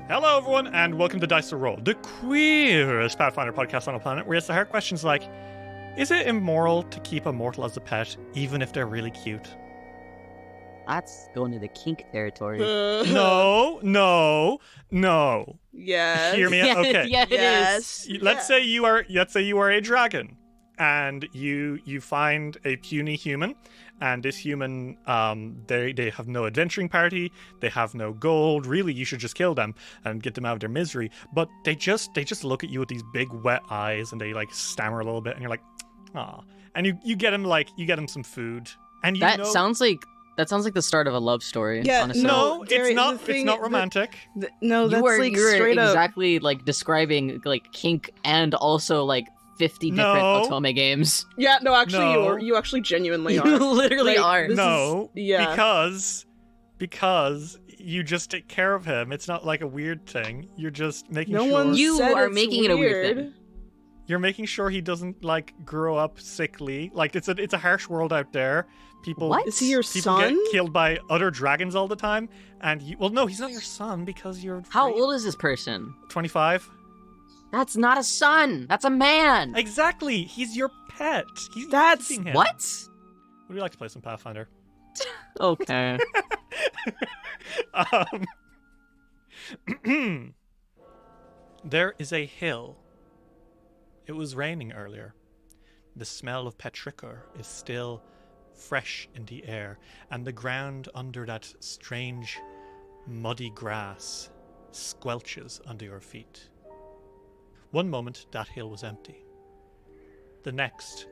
Hello, everyone, and welcome to Dice to Roll, the queerest Pathfinder podcast on the planet, where it's the hard questions like, is it immoral to keep a mortal as a pet, even if they're really cute? That's going to the kink territory. No. Yes. Hear me out? Okay. Yeah, it is. Let's say you are a dragon, and you find a puny human, and this human, they have no adventuring party, they have no gold. Really, you should just kill them and get them out of their misery. But they just look at you with these big wet eyes, and they like stammer a little bit, and you're like, ah. And you get them some food, and That sounds like the start of a love story. Yeah, honestly. No, Derry, it's not romantic. No, that's you're straight up. exactly like describing like kink and also like 50 different otome games. Yeah, no, actually, No. you actually genuinely You are. literally Like, are. this No, is- yeah. because you just take care of him. It's not like a weird thing. You're just making No sure. one You said are it's making it a weird thing. You're making sure he doesn't like grow up sickly. Like it's a harsh world out there. People What? Is he your People son? get killed by other dragons all the time, and no, he's not your son because you're How old is this person? 25. That's not a son. That's a man. Exactly, he's your pet. He's That's- eating him. What? Would you like to play some Pathfinder? Okay. There is a hill. It was raining earlier. The smell of petrichor is still fresh in the air, and the ground under that strange, muddy grass squelches under your feet. One moment, that hill was empty. The next,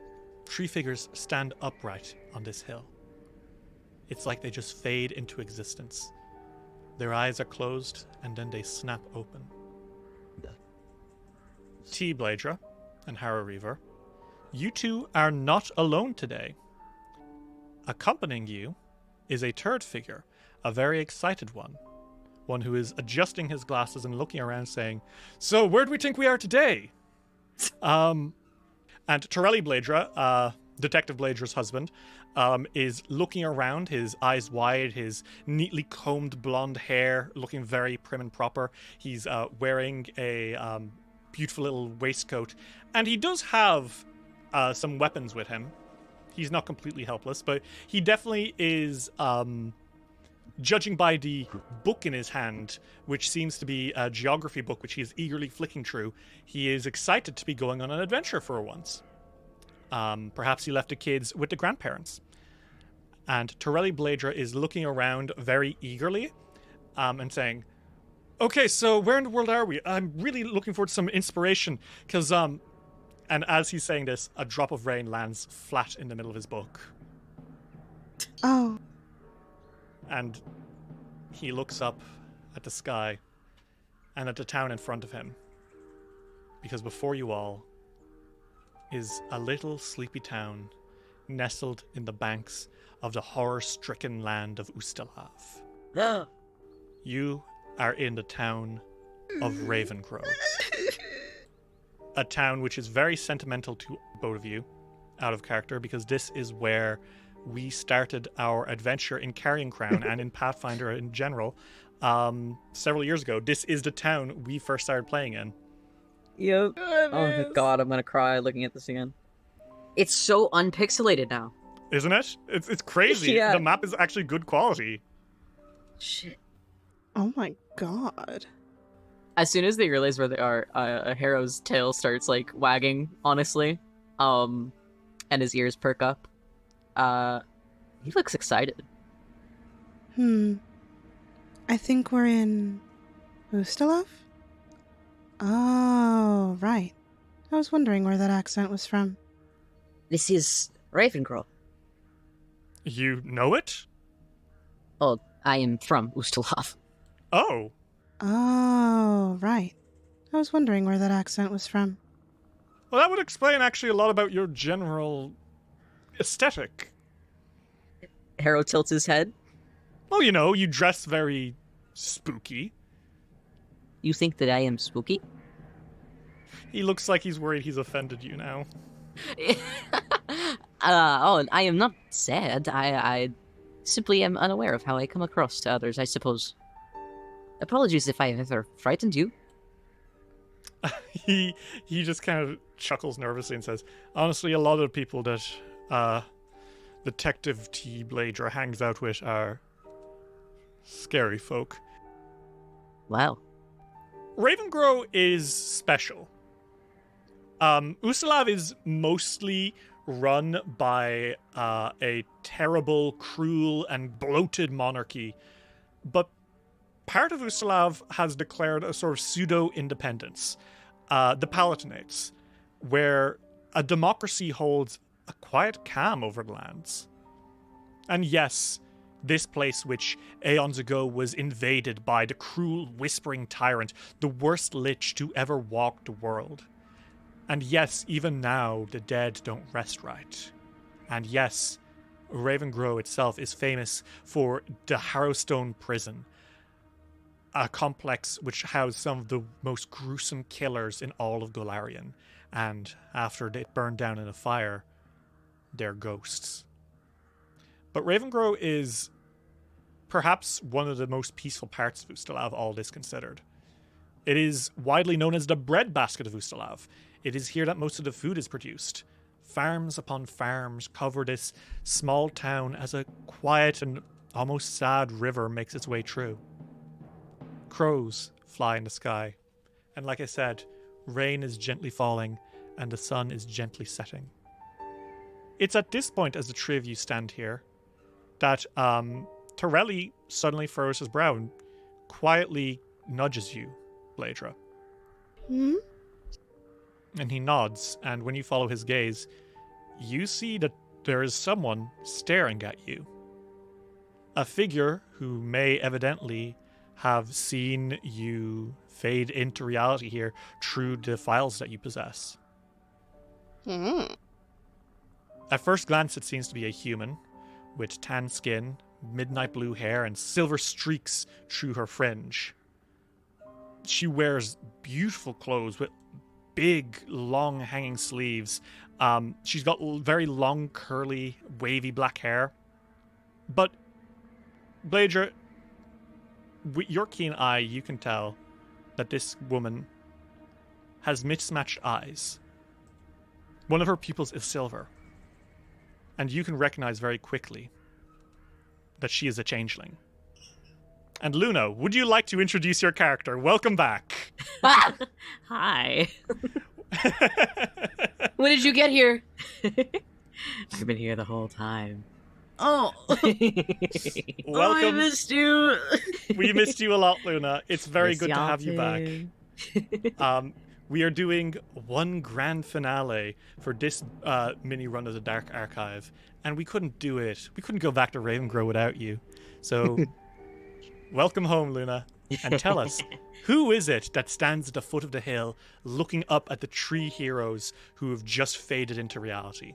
3 figures stand upright on this hill. It's like they just fade into existence. Their eyes are closed, and then they snap open. Bleydre and Harrow-Reaver, you two are not alone today. Accompanying you is a third figure, a very excited one who is adjusting his glasses and looking around saying, "So, where do we think we are today?" And Torelli Bleydre, Detective Bleydre's husband, is looking around, his eyes wide, his neatly combed blonde hair looking very prim and proper. He's wearing a beautiful little waistcoat, and he does have some weapons with him. He's not completely helpless, but he definitely is, judging by the book in his hand, which seems to be a geography book, which he is eagerly flicking through, he is excited to be going on an adventure for once. Perhaps he left the kids with the grandparents. And Torelli Bleydre is looking around very eagerly and saying, "Okay, so where in the world are we? I'm really looking forward to some inspiration, because, And as he's saying this, a drop of rain lands flat in the middle of his book. Oh. And he looks up at the sky and at the town in front of him. Because before you all is a little sleepy town nestled in the banks of the horror-stricken land of Ustalav. You are in the town of Ravengro. A town which is very sentimental to both of you, out of character, because this is where we started our adventure in Carrion Crown and in Pathfinder in general several years ago. This is the town we first started playing in. Yep. Oh my god, I'm gonna cry looking at this again. It's so unpixelated now. Isn't it? It's crazy. Yeah. The map is actually good quality. Shit. Oh my god. As soon as they realize where they are, Harrow's tail starts like wagging, honestly. And his ears perk up. He looks excited. I think we're in Ustalav? Oh, right. I was wondering where that accent was from. This is Ravengro. You know it? Oh, I am from Ustalav. Oh. Oh, right. I was wondering where that accent was from. Well, that would explain actually a lot about your general aesthetic. Harrow tilts his head. Well, you know, you dress very spooky. You think that I am spooky? He looks like he's worried he's offended you now. I am not sad. I simply am unaware of how I come across to others, I suppose. Apologies if I have ever frightened you. He just kind of chuckles nervously and says, honestly, a lot of the people that Detective T. Bleydre hangs out with are scary folk. Wow. Ravengro is special. Ustalav is mostly run by a terrible, cruel, and bloated monarchy, but part of Ustalav has declared a sort of pseudo-independence, the Palatinates, where a democracy holds a quiet calm over the lands. And yes, this place which aeons ago was invaded by the cruel, whispering tyrant, the worst lich to ever walk the world. And yes, even now, the dead don't rest right. And yes, Ravengro itself is famous for the Harrowstone prison, a complex which housed some of the most gruesome killers in all of Golarion. And after it burned down in a fire, they're ghosts. But Ravengro is perhaps one of the most peaceful parts of Ustalav, all this considered. It is widely known as the breadbasket of Ustalav. It is here that most of the food is produced. Farms upon farms cover this small town as a quiet and almost sad river makes its way through. Crows fly in the sky. And like I said, rain is gently falling and the sun is gently setting. It's at this point, as the three of you stand here, that Torelli suddenly furrows his brow and quietly nudges you, Bleydre. Hmm? And he nods, and when you follow his gaze, you see that there is someone staring at you. A figure who may evidently have seen you fade into reality here through the files that you possess. Hmm. At first glance, it seems to be a human, with tan skin, midnight blue hair, and silver streaks through her fringe. She wears beautiful clothes with big, long, hanging sleeves. She's got very long, curly, wavy black hair. But, Bleydre, with your keen eye, you can tell that this woman has mismatched eyes. One of her pupils is silver. And you can recognize very quickly that she is a changeling. And Luna, would you like to introduce your character? Welcome back. Hi. When did you get here? I've been here the whole time. Oh. Welcome. I missed you. We missed you a lot, Luna. It's very Miss good to y'all have you back. too. We are doing one grand finale for this mini run of the Dark Archive, and we couldn't do it. We couldn't go back to Ravengro without you. So, welcome home, Luna, and tell us, who is it that stands at the foot of the hill, looking up at the three heroes who have just faded into reality?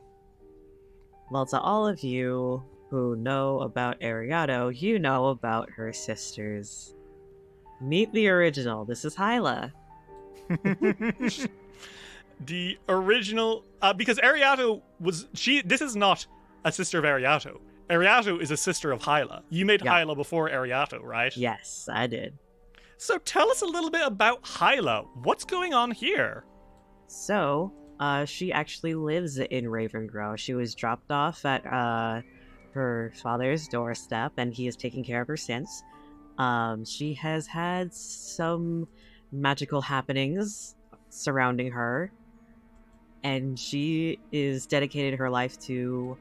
Well, to all of you who know about Ariado, you know about her sisters. Meet the original. This is Hyla. The original, because Ariado was this is not a sister of Ariado. Ariado is a sister of Hyla. You made Hyla before Ariado, right? Yes, I did. So tell us a little bit about Hyla. What's going on here? So, she actually lives in Ravengro. She was dropped off at her father's doorstep, and he has taken care of her since. She has had some magical happenings surrounding her, and she is dedicated her life to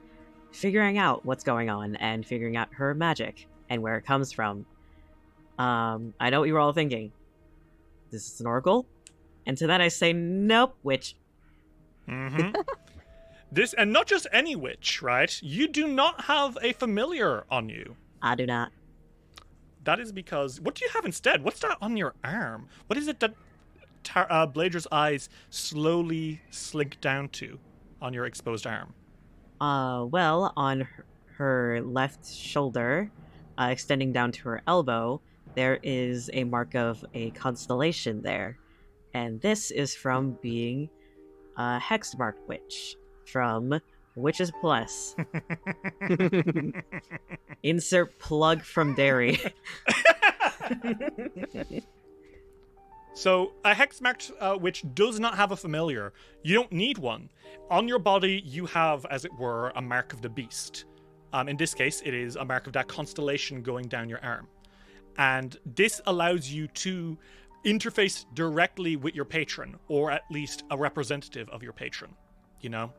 figuring out what's going on and figuring out her magic and where it comes from. I know what you were all thinking. This is an oracle? And to that I say, nope, witch. Mm-hmm. This, and not just any witch, right? You do not have a familiar on you. I do not. That is because... What do you have instead? What's that on your arm? What is it that Bleydre's eyes slowly slink down to on your exposed arm? Well, on her left shoulder, extending down to her elbow, there is a mark of a constellation there. And this is from being a hex-marked witch from Witch's Plus. Insert plug from Derry. So, a hex-marked witch does not have a familiar. You don't need one. On your body, you have, as it were, a mark of the beast. In this case, it is a mark of that constellation going down your arm. And this allows you to interface directly with your patron, or at least a representative of your patron, you know?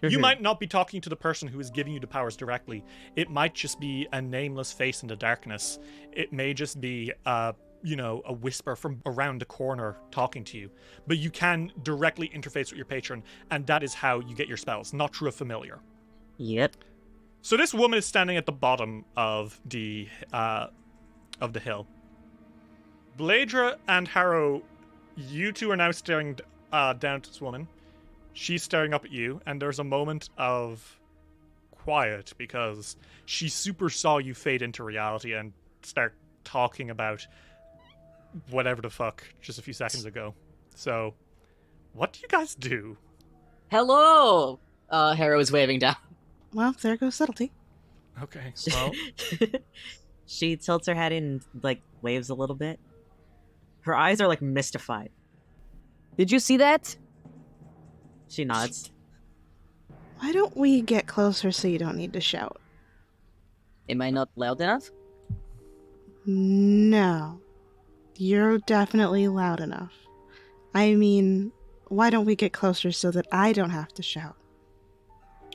You might not be talking to the person who is giving you the powers directly. It might just be a nameless face in the darkness. It may just be a whisper from around the corner talking to you. But you can directly interface with your patron, and that is how you get your spells, not through a familiar. Yep. So this woman is standing at the bottom of the hill. Bleydre and Harrow, you two are now staring down at this woman. She's staring up at you, and there's a moment of quiet because she super saw you fade into reality and start talking about whatever the fuck just a few seconds ago. So, what do you guys do? Hello! Harrow is waving down. Well, there goes subtlety. Okay, well... She tilts her head and, waves a little bit. Her eyes are, mystified. Did you see that? She nods. Why don't we get closer so you don't need to shout? Am I not loud enough? No. You're definitely loud enough. I mean, why don't we get closer so that I don't have to shout?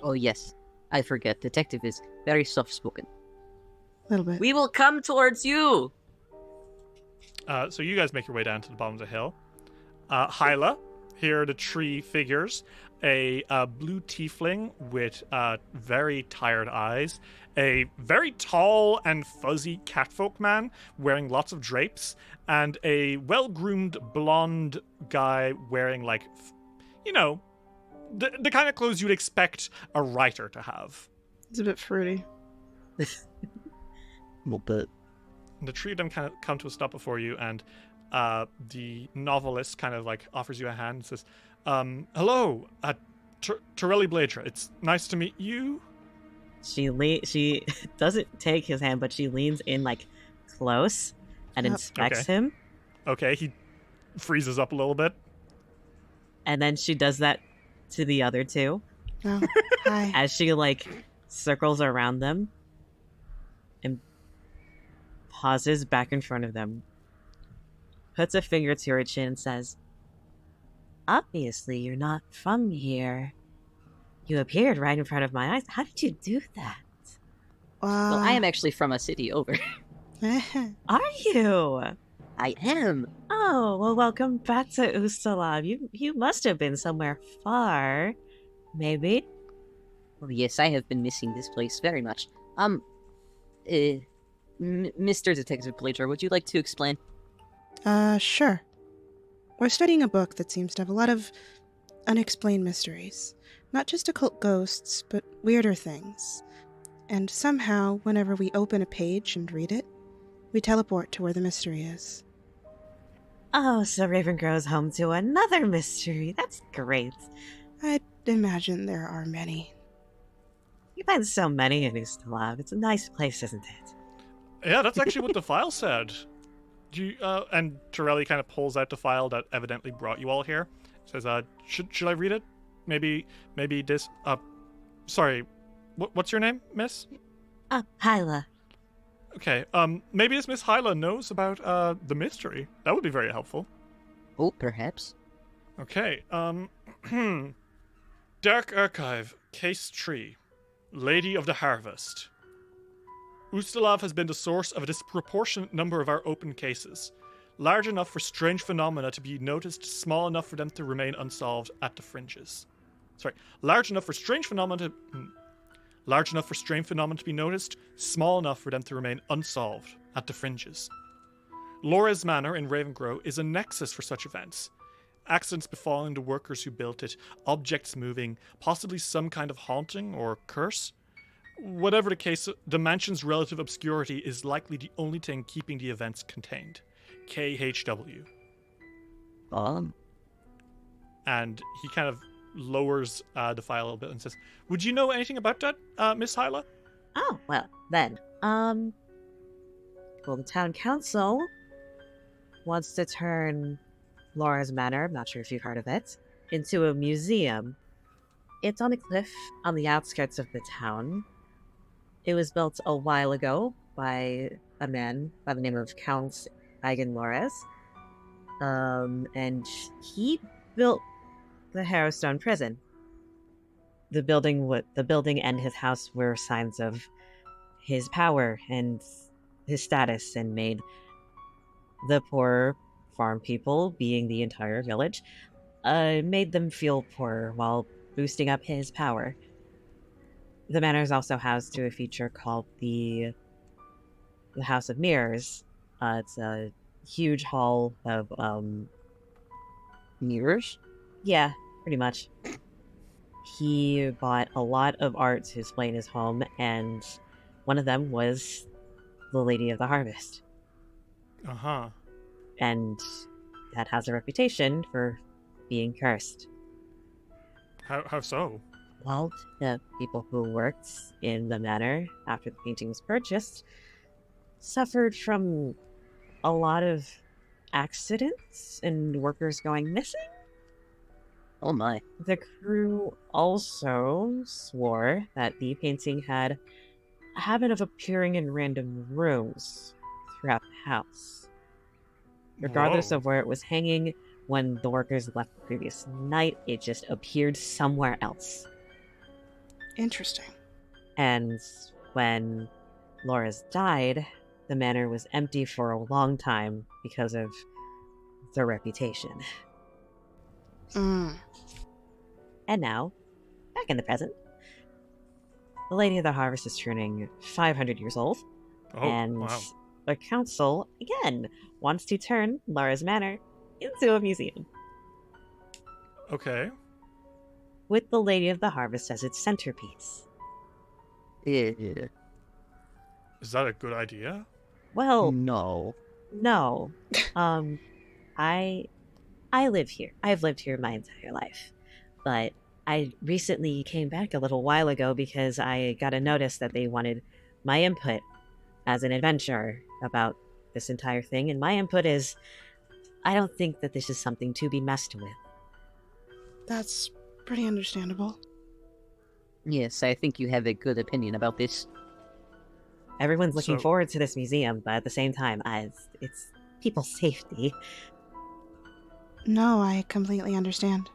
Oh, yes. I forget. Detective is very soft-spoken. A little bit. We will come towards you! So you guys make your way down to the bottom of the hill. Hyla, here are the tree figures. A blue tiefling with very tired eyes. A very tall and fuzzy catfolk man wearing lots of drapes. And a well-groomed blonde guy wearing, the kind of clothes you'd expect a writer to have. It's a bit fruity. A little bit. The three of them kind of come to a stop before you, and the novelist kind of offers you a hand and says, hello, Torelli Bleydre, it's nice to meet you. She doesn't take his hand, but she leans in close and inspects him. Okay, he freezes up a little bit. And then she does that to the other two. Oh, hi. As she circles around them and pauses back in front of them. Puts a finger to her chin and says, obviously you're not from here. You appeared right in front of my eyes. How did you do that? Well, I am actually from a city over. Are you? I am. Oh, well, welcome back to Ustalav. You must have been somewhere far. Maybe? Well, yes, I have been missing this place very much. Mr. Detective Bleydre, would you like to explain? Sure. We're studying a book that seems to have a lot of unexplained mysteries. Not just occult ghosts, but weirder things. And somehow, whenever we open a page and read it, we teleport to where the mystery is. Oh, so Ravengro is home to another mystery. That's great. I'd imagine there are many. You find so many in Ustalav. It's a nice place, isn't it? Yeah, that's actually what the file said. And Torelli kind of pulls out the file that evidently brought you all here. Says, should I read it? Maybe this, sorry, what's your name, miss? Hyla. Okay, maybe this Miss Hyla knows about, the mystery. That would be very helpful. Oh, perhaps. Okay, Dark Archive, Case Tree, Lady of the Harvest. Ustalav has been the source of a disproportionate number of our open cases, large enough for strange phenomena to be noticed, small enough for them to remain unsolved at the fringes. Large enough for strange phenomena to be noticed, small enough for them to remain unsolved at the fringes. Lora's Manor in Ravengro is a nexus for such events. Accidents befalling the workers who built it, objects moving, possibly some kind of haunting or curse. Whatever the case, the mansion's relative obscurity is likely the only thing keeping the events contained. KHW. And he kind of lowers the file a little bit and says, would you know anything about that, Miss Hyla? Oh, well, then, well, the town council wants to turn Laura's Manor, I'm not sure if you've heard of it, into a museum. It's on a cliff on the outskirts of the town. It was built a while ago by a man by the name of Count Igan Lores. And he built the Harrowstone prison. The building and his house were signs of his power and his status, and made the poor farm people, being the entire village, made them feel poorer while boosting up his power. The manor is also housed to a feature called the House of Mirrors. It's a huge hall of Mirrors? yeah, pretty much. He bought a lot of art to display in his home, and one of them was the Lady of the Harvest. Uh-huh. And that has a reputation for being cursed. How so? Well, the people who worked in the manor after the painting was purchased suffered from a lot of accidents and workers going missing. Oh my. The crew also swore that the painting had a habit of appearing in random rooms throughout the house. Regardless Whoa. of where it was hanging, when the workers left the previous night, it just appeared somewhere else. Interesting. And when Laura's died, the manor was empty for a long time because of their reputation. Mm. And now, back in the present, the Lady of the Harvest is turning 500 years old, Oh, and wow. the council, again, wants to turn Laura's Manor into a museum, Okay. with the Lady of the Harvest as its centerpiece. Yeah. Is that a good idea? Well, No. no. I live here. I've lived here my entire life. But I recently came back a little while ago because I got a notice that they wanted my input as an adventurer about this entire thing. And my input is, I don't think that this is something to be messed with. That's pretty understandable. Yes, I think you have a good opinion about this. Everyone's looking So- forward to this museum, but at the same time, it's people's safety. No, I completely understand.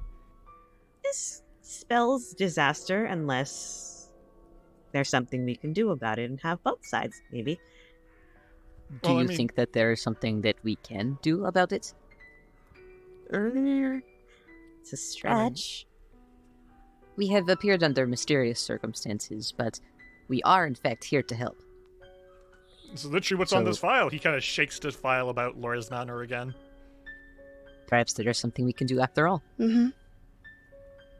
This spells disaster unless there's something we can do about it and have both sides, maybe. Do Well, I you mean- think that there is something that we can do about it? It's a stretch. We have appeared under mysterious circumstances, but we are in fact here to help. This is literally what's on So- this file. He kind of shakes the file about Laura's Manor again. Perhaps there is something we can do after all. Mm-hmm.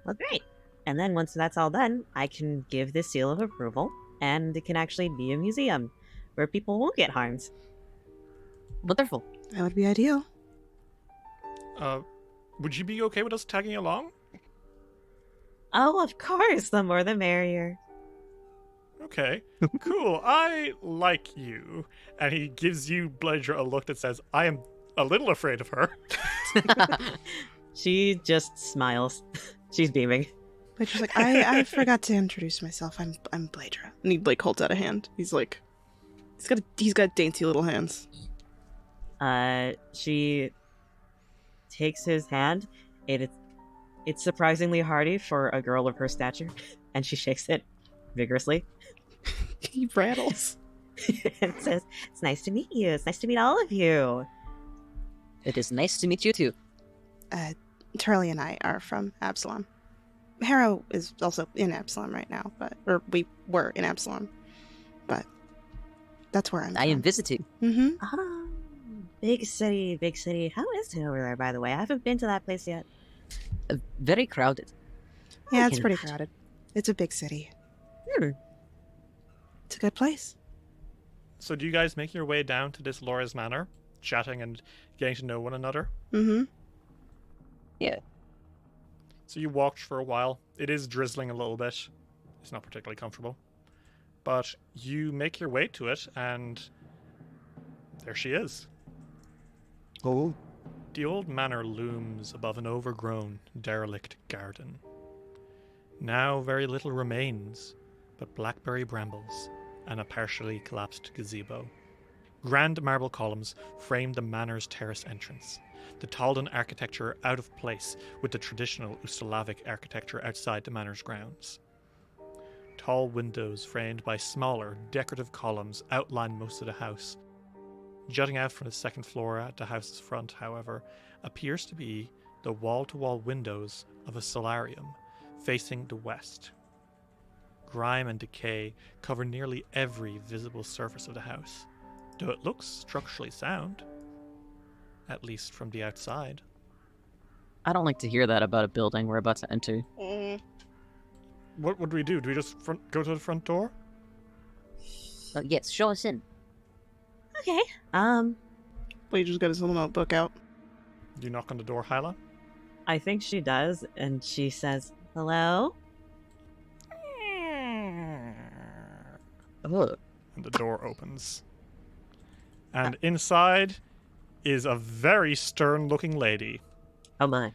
Well, great. And then once that's all done, I can give this seal of approval, and it can actually be a museum where people won't get harmed. Wonderful. That would be ideal. Would you be okay with us tagging along? Oh, of course, the more the merrier. Okay, cool. I like you. And he gives you Bleydre a look that says, I am a little afraid of her. She just smiles. She's beaming. But she's like, I forgot to introduce myself. I'm Bleydre. And he like holds out a hand. He's got dainty little hands. She takes his hand. It's surprisingly hardy for a girl of her stature, and she shakes it vigorously. He rattles. And says, "It's nice to meet you. It's nice to meet all of you." It is nice to meet you too. Turley and I are from Absalom. Harrow is also in Absalom right now, or we were in Absalom. But that's where I'm I am from. visiting. Mm-hmm. Ah, big city, big city. How is it over there, by the way? I haven't been to that place yet. Very crowded. Yeah, I it's can pretty imagine. crowded. It's a big city. Hmm. It's a good place. So do you guys make your way down to this Laura's Manor, chatting and getting to know one another? Mm-hmm. So you walked for a while. It is drizzling a little bit. It's not particularly comfortable. But you make your way to it, and there she is. Oh. The old manor looms above an overgrown, derelict garden. Now very little remains but blackberry brambles and a partially collapsed gazebo. Grand marble columns frame the manor's terrace entrance, the Taldan architecture out of place with the traditional Ustalavic architecture outside the manor's grounds. Tall windows framed by smaller, decorative columns outline most of the house. Jutting out from the second floor at the house's front, however, appears to be the wall-to-wall windows of a solarium facing the west. Grime and decay cover nearly every visible surface of the house, though it looks structurally sound, at least from the outside. I don't like to hear that about a building we're about to enter. What would we do? Do we just go to the front door? Yes, show us in. Okay. Blade just got his little notebook out. Do you knock on the door, Hyla? I think she does, and she says, "Hello?" Ugh. And the door opens. And inside is a very stern-looking lady. Oh my.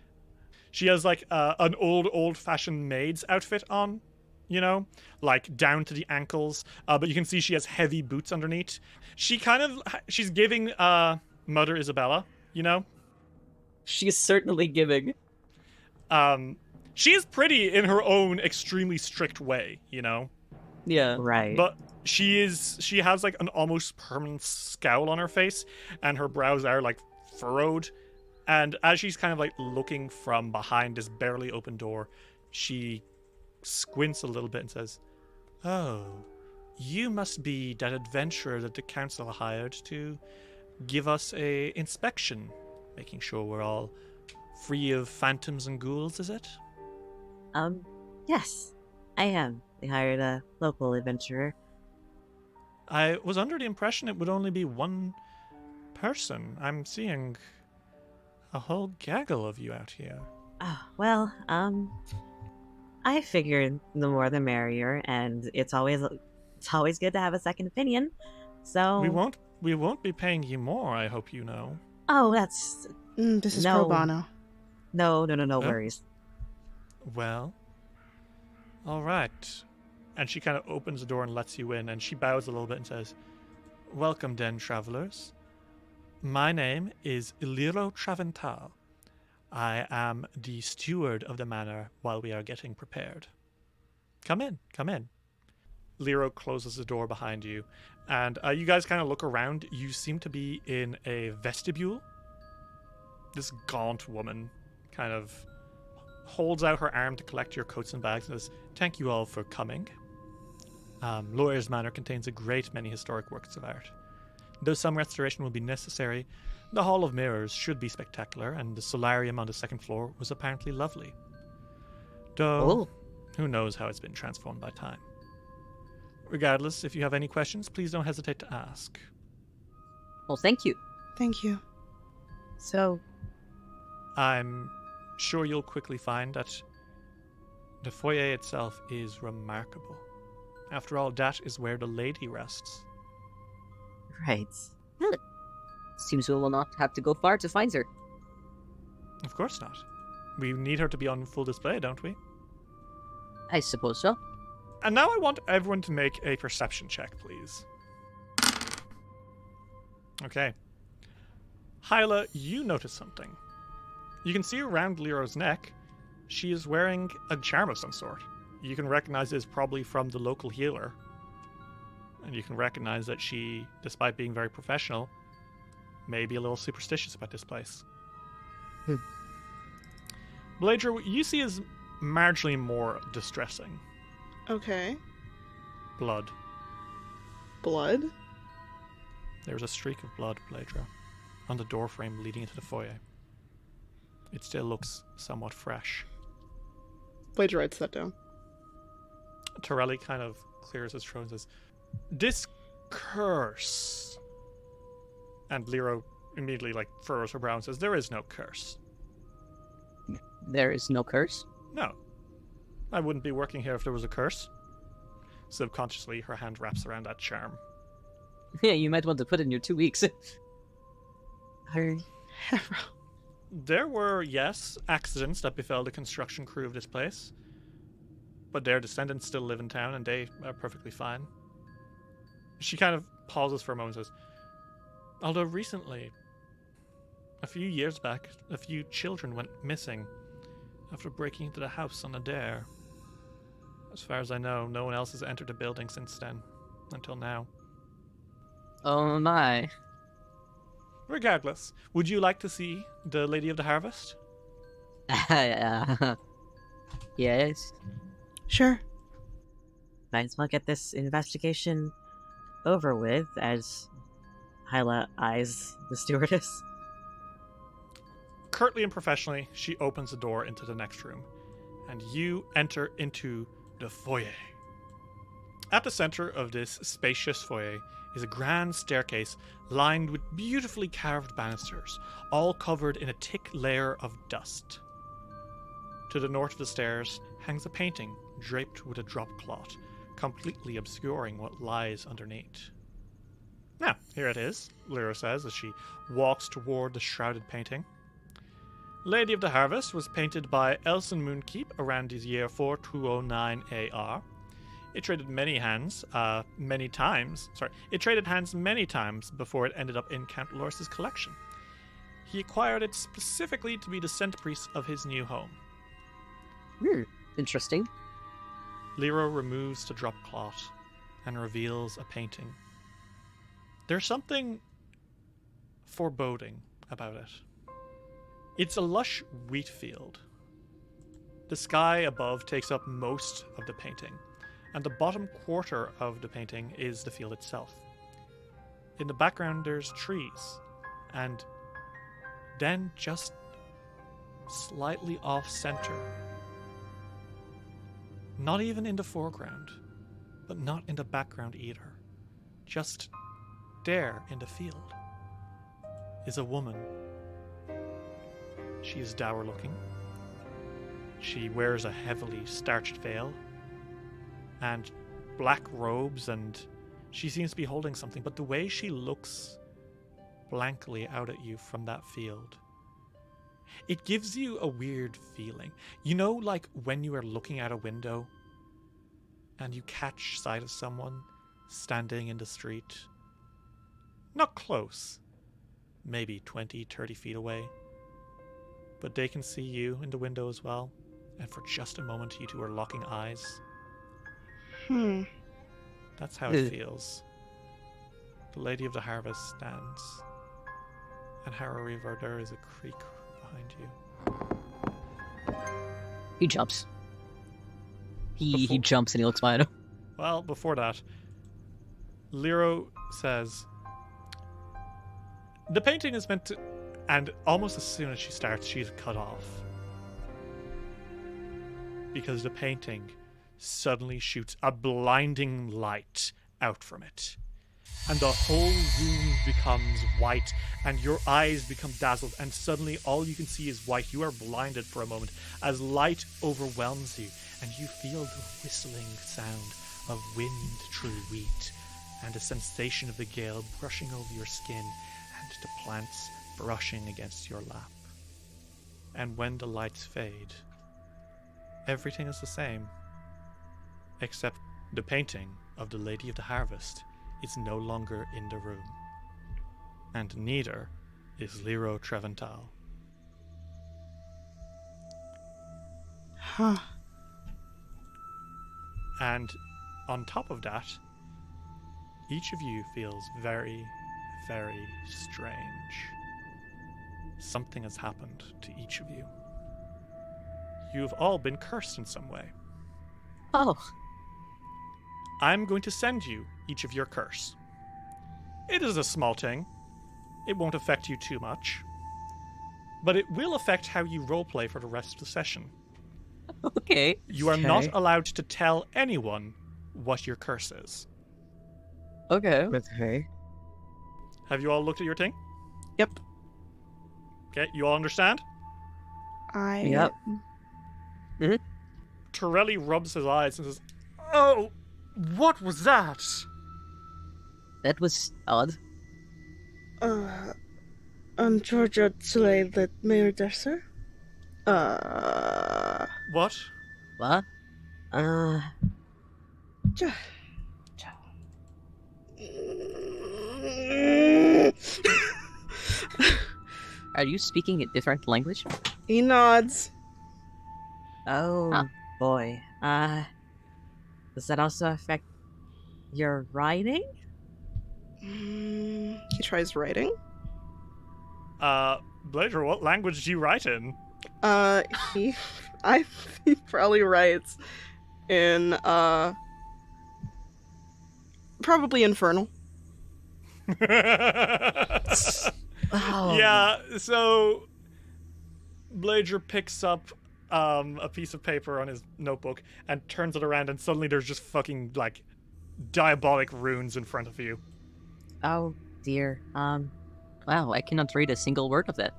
She has like an old-fashioned maid's outfit on, you know, like down to the ankles. But you can see she has heavy boots underneath. She's giving Mother Isabella, you know. She's certainly giving. She is pretty in her own extremely strict way, you know. Yeah. Right. But she has like an almost permanent scowl on her face, and her brows are like furrowed. And as she's kind of like looking from behind this barely open door, she squints a little bit and says, "Oh, you must be that adventurer that the council hired to give us a inspection, making sure we're all free of phantoms and ghouls, is it?" Yes, I am. They hired a local adventurer. I was under the impression it would only be one person. I'm seeing a whole gaggle of you out here. Oh, well, I figured the more the merrier, and it's always good to have a second opinion. So We won't be paying you more, I hope you know. Oh, that's This is No. pro bono. no Huh? worries. Well, all right. And she kind of opens the door and lets you in, and she bows a little bit and says, "Welcome, den travelers. My name is Iliro Travental. I am the steward of the manor while we are getting prepared. Come in, come in." Liro closes the door behind you, and you guys kind of look around. You seem to be in a vestibule. This gaunt woman kind of holds out her arm to collect your coats and bags and says, "Thank you all for coming. Lawyer's Manor contains a great many historic works of art. Though some restoration will be necessary, the Hall of Mirrors should be spectacular, and the solarium on the second floor was apparently lovely. Though, who knows how it's been transformed by time. Regardless, if you have any questions, please don't hesitate to ask." Well, thank you. Thank you. So, I'm sure you'll quickly find that the foyer itself is remarkable. After all, that is where the lady rests. right. Seems we will not have to go far to find her. Of course not. We need her to be on full display, don't we? I suppose so. And now I want everyone to make a perception check, please. Okay. Hyla, you notice something. You can see around Liro's neck, she is wearing a charm of some sort. You can recognize it as probably from the local healer. And you can recognize that she, despite being very professional, may be a little superstitious about this place. Bleydre, what you see is marginally more distressing. Okay. Blood. Blood? There's a streak of blood, Bleydre, on the doorframe leading into the foyer. It still looks somewhat fresh. Blade writes that down. Torelli kind of clears his throat and says, "This curse." And Liro immediately furrows her brow and says, "There is no curse." There is no curse? No. I wouldn't be working here if there was a curse. Subconsciously, her hand wraps around that charm. Yeah, you might want to put in your 2 weeks. Harrow. There were, yes, accidents that befell the construction crew of this place, but their descendants still live in town and they are perfectly fine. She kind of pauses for a moment and says, although recently, a few years back, a few children went missing after breaking into the house on a dare. As far as I know, no one else has entered the building since then, until now. Oh my. Regardless, would you like to see the Lady of the Harvest? Yes. Sure. Might as well get this investigation over with, as Hyla eyes the stewardess. Curtly and professionally, she opens the door into the next room, and you enter into the foyer. At the center of this spacious foyer is a grand staircase lined with beautifully carved banisters, all covered in a thick layer of dust. To the north of the stairs hangs a painting draped with a drop cloth, completely obscuring what lies underneath. Now, here it is, Lyra says as she walks toward the shrouded painting. Lady of the Harvest was painted by Elson Moonkeep around the year 4209 AR. It traded many times before it ended up in Count Loris's collection. He acquired it specifically to be the centerpiece of his new home. Interesting. Lyra removes the drop cloth and reveals a painting. There's something foreboding about it. It's a lush wheat field. The sky above takes up most of the painting, and the bottom quarter of the painting is the field itself. In the background there's trees, and then just slightly off-center, not even in the foreground, but not in the background either, just there in the field, is a woman. She is dour-looking. She wears a heavily starched veil and black robes, and she seems to be holding something, but the way she looks blankly out at you from that field, it gives you a weird feeling. You know, like when you are looking out a window and you catch sight of someone standing in the street, not close, maybe 20, 30 feet away, but they can see you in the window as well, and for just a moment you two are locking eyes. That's how it feels. The Lady of the Harvest stands, and Harrow-Reaver, there is a creak behind you. He jumps. He jumps and he looks behind him. Well, before that, Lyra says, the painting is meant to... And almost as soon as she starts, she's cut off. Because the painting suddenly shoots a blinding light out from it. And the whole room becomes white, and your eyes become dazzled, and suddenly all you can see is white. You are blinded for a moment as light overwhelms you, and you feel the whistling sound of wind through wheat, and a sensation of the gale brushing over your skin, and the plants brushing against your lap. And when the lights fade, everything is the same, except the painting of the Lady of the Harvest is no longer in the room, and neither is Lyra Trevental. Huh. And on top of that, each of you feels very, very strange. Something has happened to each of you. You've all been cursed in some way. Oh. I'm going to send you each of your curse. It is a small thing. It won't affect you too much. But it will affect how you roleplay for the rest of the session. Okay. You are not allowed to tell anyone what your curse is. Okay. Okay. Have you all looked at your thing? Yep. Okay, you all understand? Yep. Torelli rubs his eyes and says, "Oh, what was that?" That was odd. Georgia Tzule the Mayor Desser? What? What? Ja- Are you speaking a different language? He nods. Oh Huh. boy. Does that also affect your writing? He tries writing. Bleydre, what language do you write in? He probably writes in, probably Infernal. Oh. Yeah, so Bleydre picks up a piece of paper on his notebook and turns it around, and suddenly there's just fucking, like, diabolic runes in front of you. Oh dear. Wow, I cannot read a single word of that.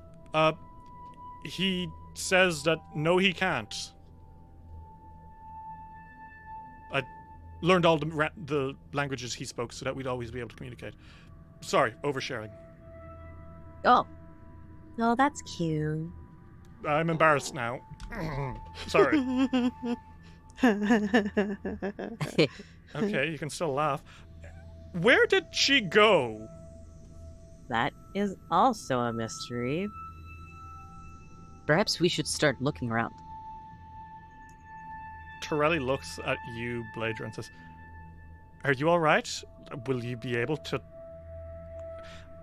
He says that no, he can't. I learned all the languages he spoke so that we'd always be able to communicate. Sorry, oversharing. Oh, Oh, that's cute. I'm embarrassed now. Sorry. Okay, you can still laugh. Where did she go? That is also a mystery. perhaps we should start looking around. Torelli looks at you, Bleydre, and says, "Are you all right? Will you be able to?"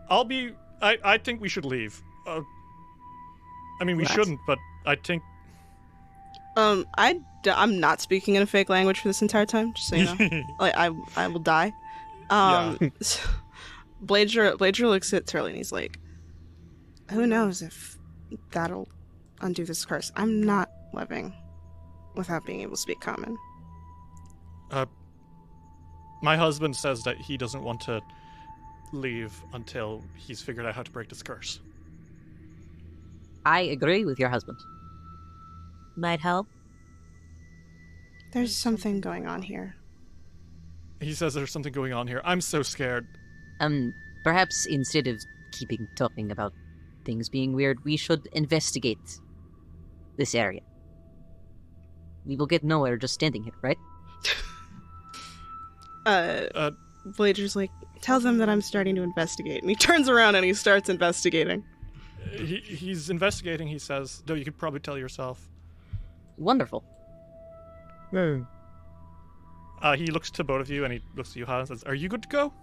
I think we should leave. I mean, we What? shouldn't, but I think. I'm not speaking in a fake language for this entire time, just so you know. Like, I will die. Bleydre looks at Turley and he's like, Who knows if that'll undo this curse? I'm not living without being able to speak common. My husband says that he doesn't want to leave until he's figured out how to break this curse. I agree with your husband. Might help. There's something going on here. He says there's something going on here. I'm so scared. Perhaps instead of keeping talking about things being weird, we should investigate this area. We will get nowhere just standing here, right? Bleydre's like, Tell them that I'm starting to investigate. and he turns around and he starts investigating. He's investigating, he says, though you could probably tell yourself. Wonderful. He looks to both of you and he looks at you, Han, and says, "Are you good to go?"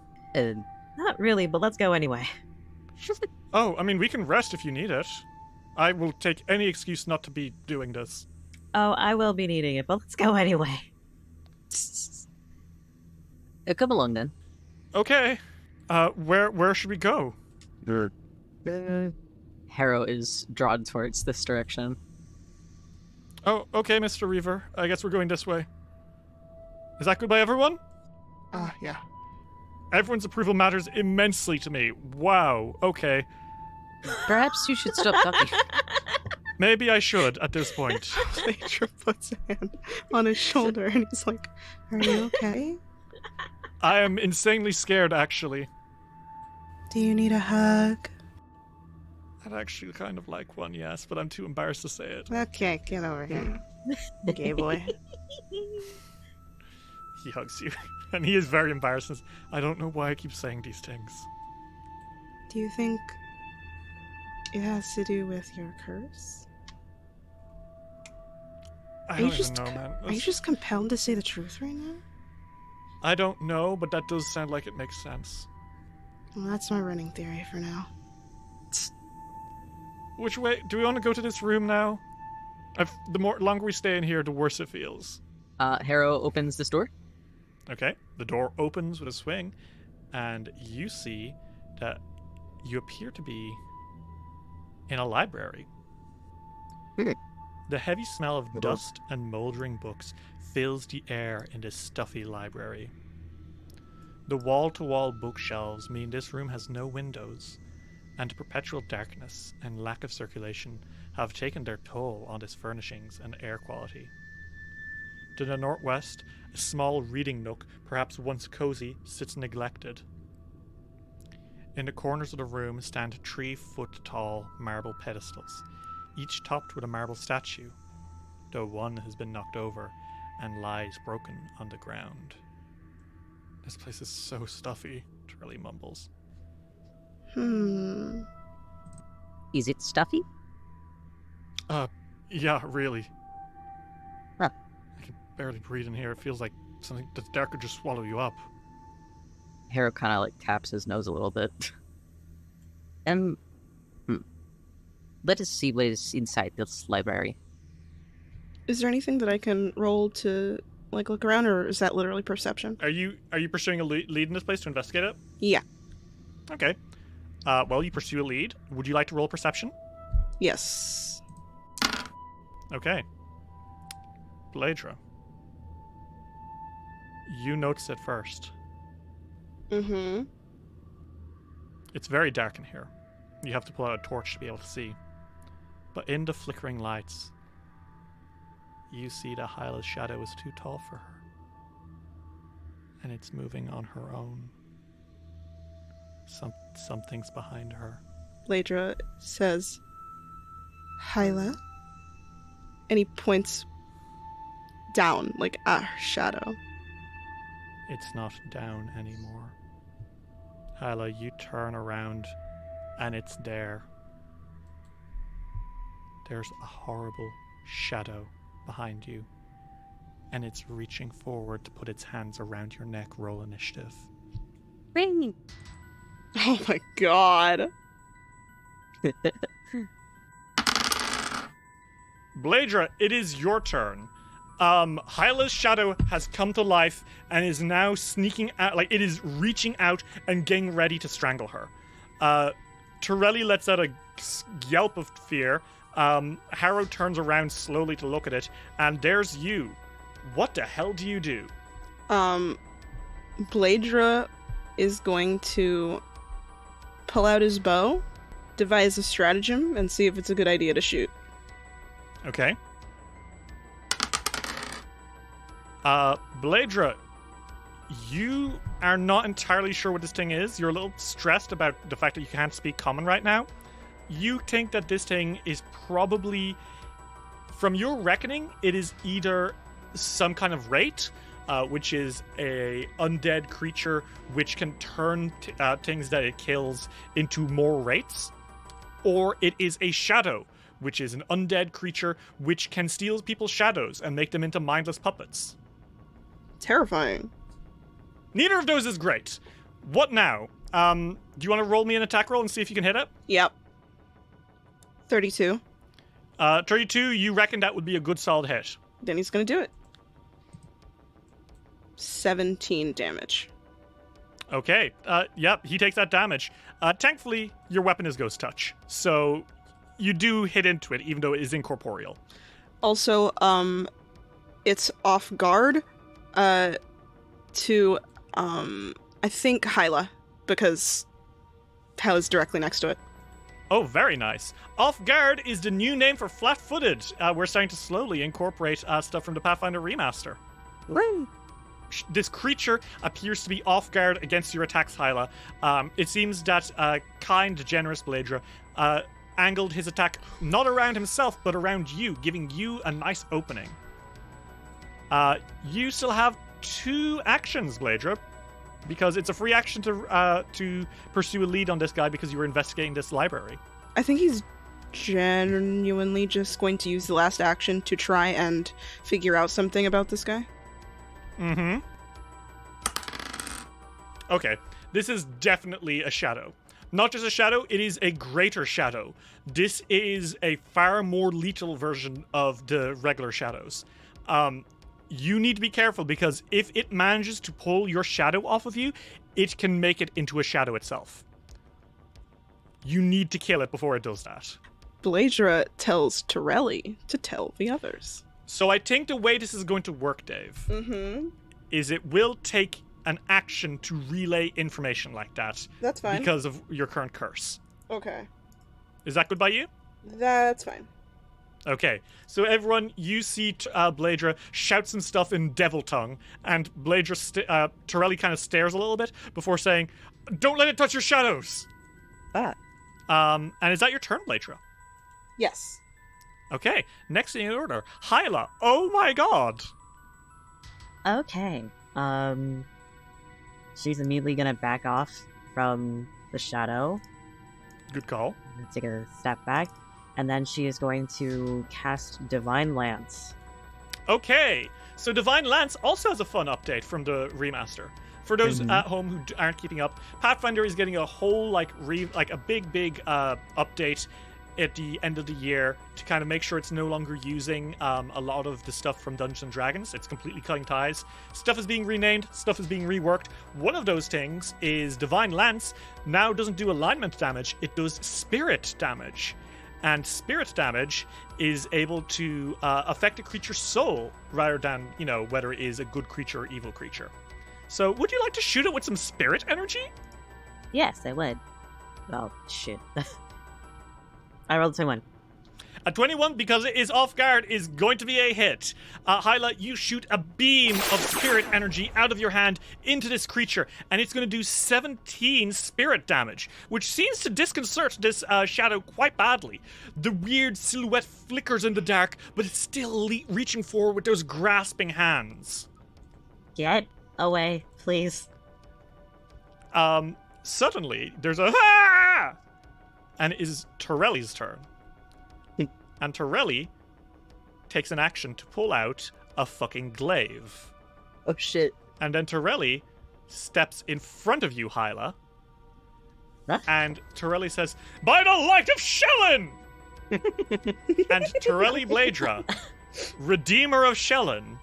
Not really, but let's go anyway. Oh, I mean, we can rest if you need it. I will take any excuse not to be doing this. Oh, I will be needing it, but let's go anyway. Come along then. Okay. Where should we go? Harrow is drawn towards this direction. Oh, okay, Mr. Reaver. I guess we're going this way. Is that good by everyone? Yeah. Everyone's approval matters immensely to me. Wow. Okay. Perhaps you should stop talking. Maybe I should at this point. Bleydre puts a hand on his shoulder and he's like, Are you okay? I am insanely scared, actually. Do you need a hug? I'd actually kind of like one, yes, but I'm too embarrassed to say it. okay, get over here. Gay boy. He hugs you, and he is very embarrassed. And says, "I don't know why I keep saying these things." Do you think it has to do with your curse? I Are don't you even just know, man. Are you just compelled to say the truth right now? I don't know, but that does sound like it makes sense. Well, that's my running theory for now. Which way? Do we want to go to this room now? The longer we stay in here, the worse it feels. Harrow opens this door. Okay, the door opens with a swing, and you see that you appear to be in a library. The heavy smell of dust and moldering books fills the air in this stuffy library. The wall-to-wall bookshelves mean this room has no windows, and perpetual darkness and lack of circulation have taken their toll on its furnishings and air quality. To the northwest, a small reading nook, perhaps once cozy, sits neglected. In the corners of the room stand 3-foot-tall marble pedestals, each topped with a marble statue, though one has been knocked over and lies broken on the ground. This place is so stuffy, Turley mumbles. Is it stuffy? Yeah, really. Huh. I can barely breathe in here. It feels like something that's dark could just swallow you up. Harrow kind of taps his nose a little bit. Let us see what is inside this library. Is there anything that I can roll to look around, or is that literally perception? Are you pursuing a lead in this place to investigate it? Yeah. Okay. Well, you pursue a lead. Would you like to roll perception? Yes. Okay. Bleydre. You notice it first. Mm-hmm. It's very dark in here. You have to pull out a torch to be able to see. But in the flickering lights, you see that Hyla's shadow is too tall for her. And it's moving on her own. Something's behind her. Bleydre says, Hyla? and he points down, at her shadow. It's not down anymore. Hyla, you turn around, and it's there. There's a horrible shadow behind you, and it's reaching forward to put its hands around your neck. Roll initiative. Ring! Oh my god. Bleydre, it is your turn. Hyla's shadow has come to life and is now sneaking out, it is reaching out and getting ready to strangle her. Torelli lets out a yelp of fear. Harrow turns around slowly to look at it, and there's you. What the hell do you do? Bleydre is going to pull out his bow, devise a stratagem, and see if it's a good idea to shoot. Okay. Bleydre, you are not entirely sure what this thing is. You're a little stressed about the fact that you can't speak common right now. You think that this thing is probably, from your reckoning, it is either some kind of wraith, which is a undead creature which can turn things that it kills into more wraiths, or it is a shadow, which is an undead creature which can steal people's shadows and make them into mindless puppets. Terrifying. Neither of those is great. What now? Do you want to roll me an attack roll and see if you can hit it? Yep. 32. 32, you reckon that would be a good solid hit. Then he's gonna do it. 17 damage. Okay, yep, he takes that damage. Thankfully, your weapon is Ghost Touch, so you do hit into it, even though it is incorporeal. Also, it's off guard, to, I think Hyla, because Hyla's directly next to it. Oh, very nice. Off guard is the new name for flat-footed. We're starting to slowly incorporate stuff from the Pathfinder Remaster. Ring! This creature appears to be off guard against your attacks, Hyla. It seems that kind, generous Bleydre angled his attack not around himself, but around you, giving you a nice opening. You still have 2 actions, Bleydre, because it's a free action to pursue a lead on this guy because you were investigating this library. I think he's genuinely just going to use the last action to try and figure out something about this guy. Mm-hmm. Okay, this is definitely a shadow. Not just a shadow, it is a greater shadow. This is a far more lethal version of the regular shadows. You need to be careful because if it manages to pull your shadow off of you, it can make it into a shadow itself. You need to kill it before it does that. Bleydre tells Torelli to tell the others. So I think the way this is going to work, Dave, is it will take an action to relay information like that. That's fine. Because of your current curse. Okay. Is that good by you? That's fine. Okay, so everyone, you see Bleydre shout some stuff in devil tongue, and Bleydre, Torelli kind of stares a little bit before saying, "Don't let it touch your shadows!" Ah. And is that your turn, Bleydre? Yes. Okay, next in order, Hyla. Oh my god! Okay. She's immediately gonna back off from the shadow. Good call. Take a step back. And then she is going to cast Divine Lance. Okay, so Divine Lance also has a fun update from the remaster. For those at home who aren't keeping up, Pathfinder is getting a whole a big update at the end of the year to kind of make sure it's no longer using a lot of the stuff from Dungeons and Dragons. It's completely cutting ties. Stuff is being renamed, stuff is being reworked. One of those things is Divine Lance now doesn't do alignment damage, it does spirit damage. And spirit damage is able to affect a creature's soul rather than, whether it is a good creature or evil creature. So, would you like to shoot it with some spirit energy? Yes, I would. Well, shit. I rolled a 21. A 21, because it is off guard, is going to be a hit. Hyla, you shoot a beam of spirit energy out of your hand into this creature, and it's going to do 17 spirit damage, which seems to disconcert this shadow quite badly. The weird silhouette flickers in the dark, but it's still reaching forward with those grasping hands. Get away, please. Suddenly, there's a "Ah!" And it is Torelli's turn. And Torelli takes an action to pull out a fucking glaive. Oh shit. And then Torelli steps in front of you, Hyla. Huh? And Torelli says, "By the light of Shellen!" And Torelli Bleydre, Redeemer of Shellen,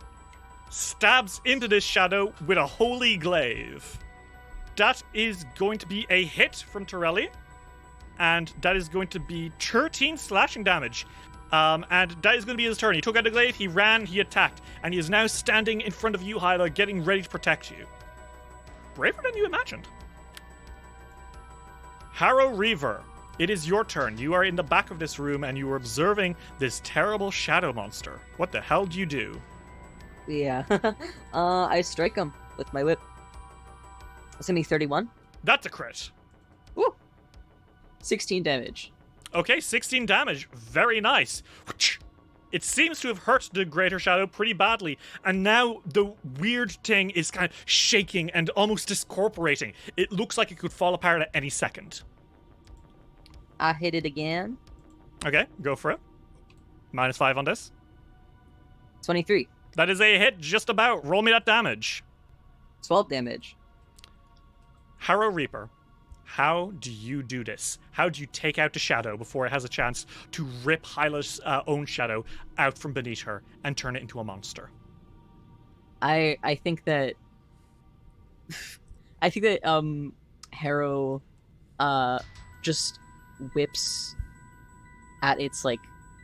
stabs into this shadow with a holy glaive. That is going to be a hit from Torelli. And that is going to be 13 slashing damage. And that is going to be his turn. He took out the glaive, he ran, he attacked, and he is now standing in front of you, Hyla, getting ready to protect you. Braver than you imagined. Harrow-Reaver, it is your turn. You are in the back of this room, and you are observing this terrible shadow monster. What the hell do you do? Yeah. I strike him with my whip. That's gonna be 31. That's a crit. Woo! 16 damage. Okay, 16 damage. Very nice. It seems to have hurt the Greater Shadow pretty badly, and now the weird thing is kind of shaking and almost discorporating. It looks like it could fall apart at any second. I hit it again. Okay, go for it. -5 on this. 23. That is a hit just about. Roll me that damage. 12 damage. Harrow-Reaver, how do you do this? How do you take out the shadow before it has a chance to rip Hyla's own shadow out from beneath her and turn it into a monster? I think that Harrow just whips at its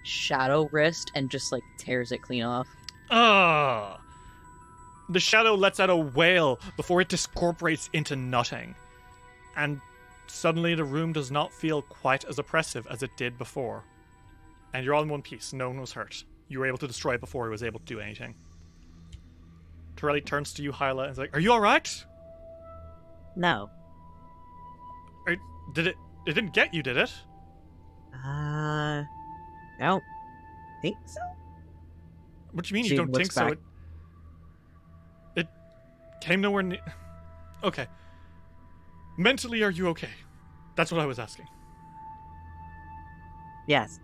shadow wrist and just tears it clean off. Ugh. The shadow lets out a wail before it discorporates into nothing. And suddenly the room does not feel quite as oppressive as it did before. And you're all in one piece. No one was hurt. You were able to destroy it before it was able to do anything. Torelli turns to you, Hyla, and is like, "Are you alright?" No. Did it didn't get you, did it? I don't think so. What do you mean She you don't looks think so? back. It came nowhere near... Okay. Mentally, are you okay? That's what I was asking. Yes.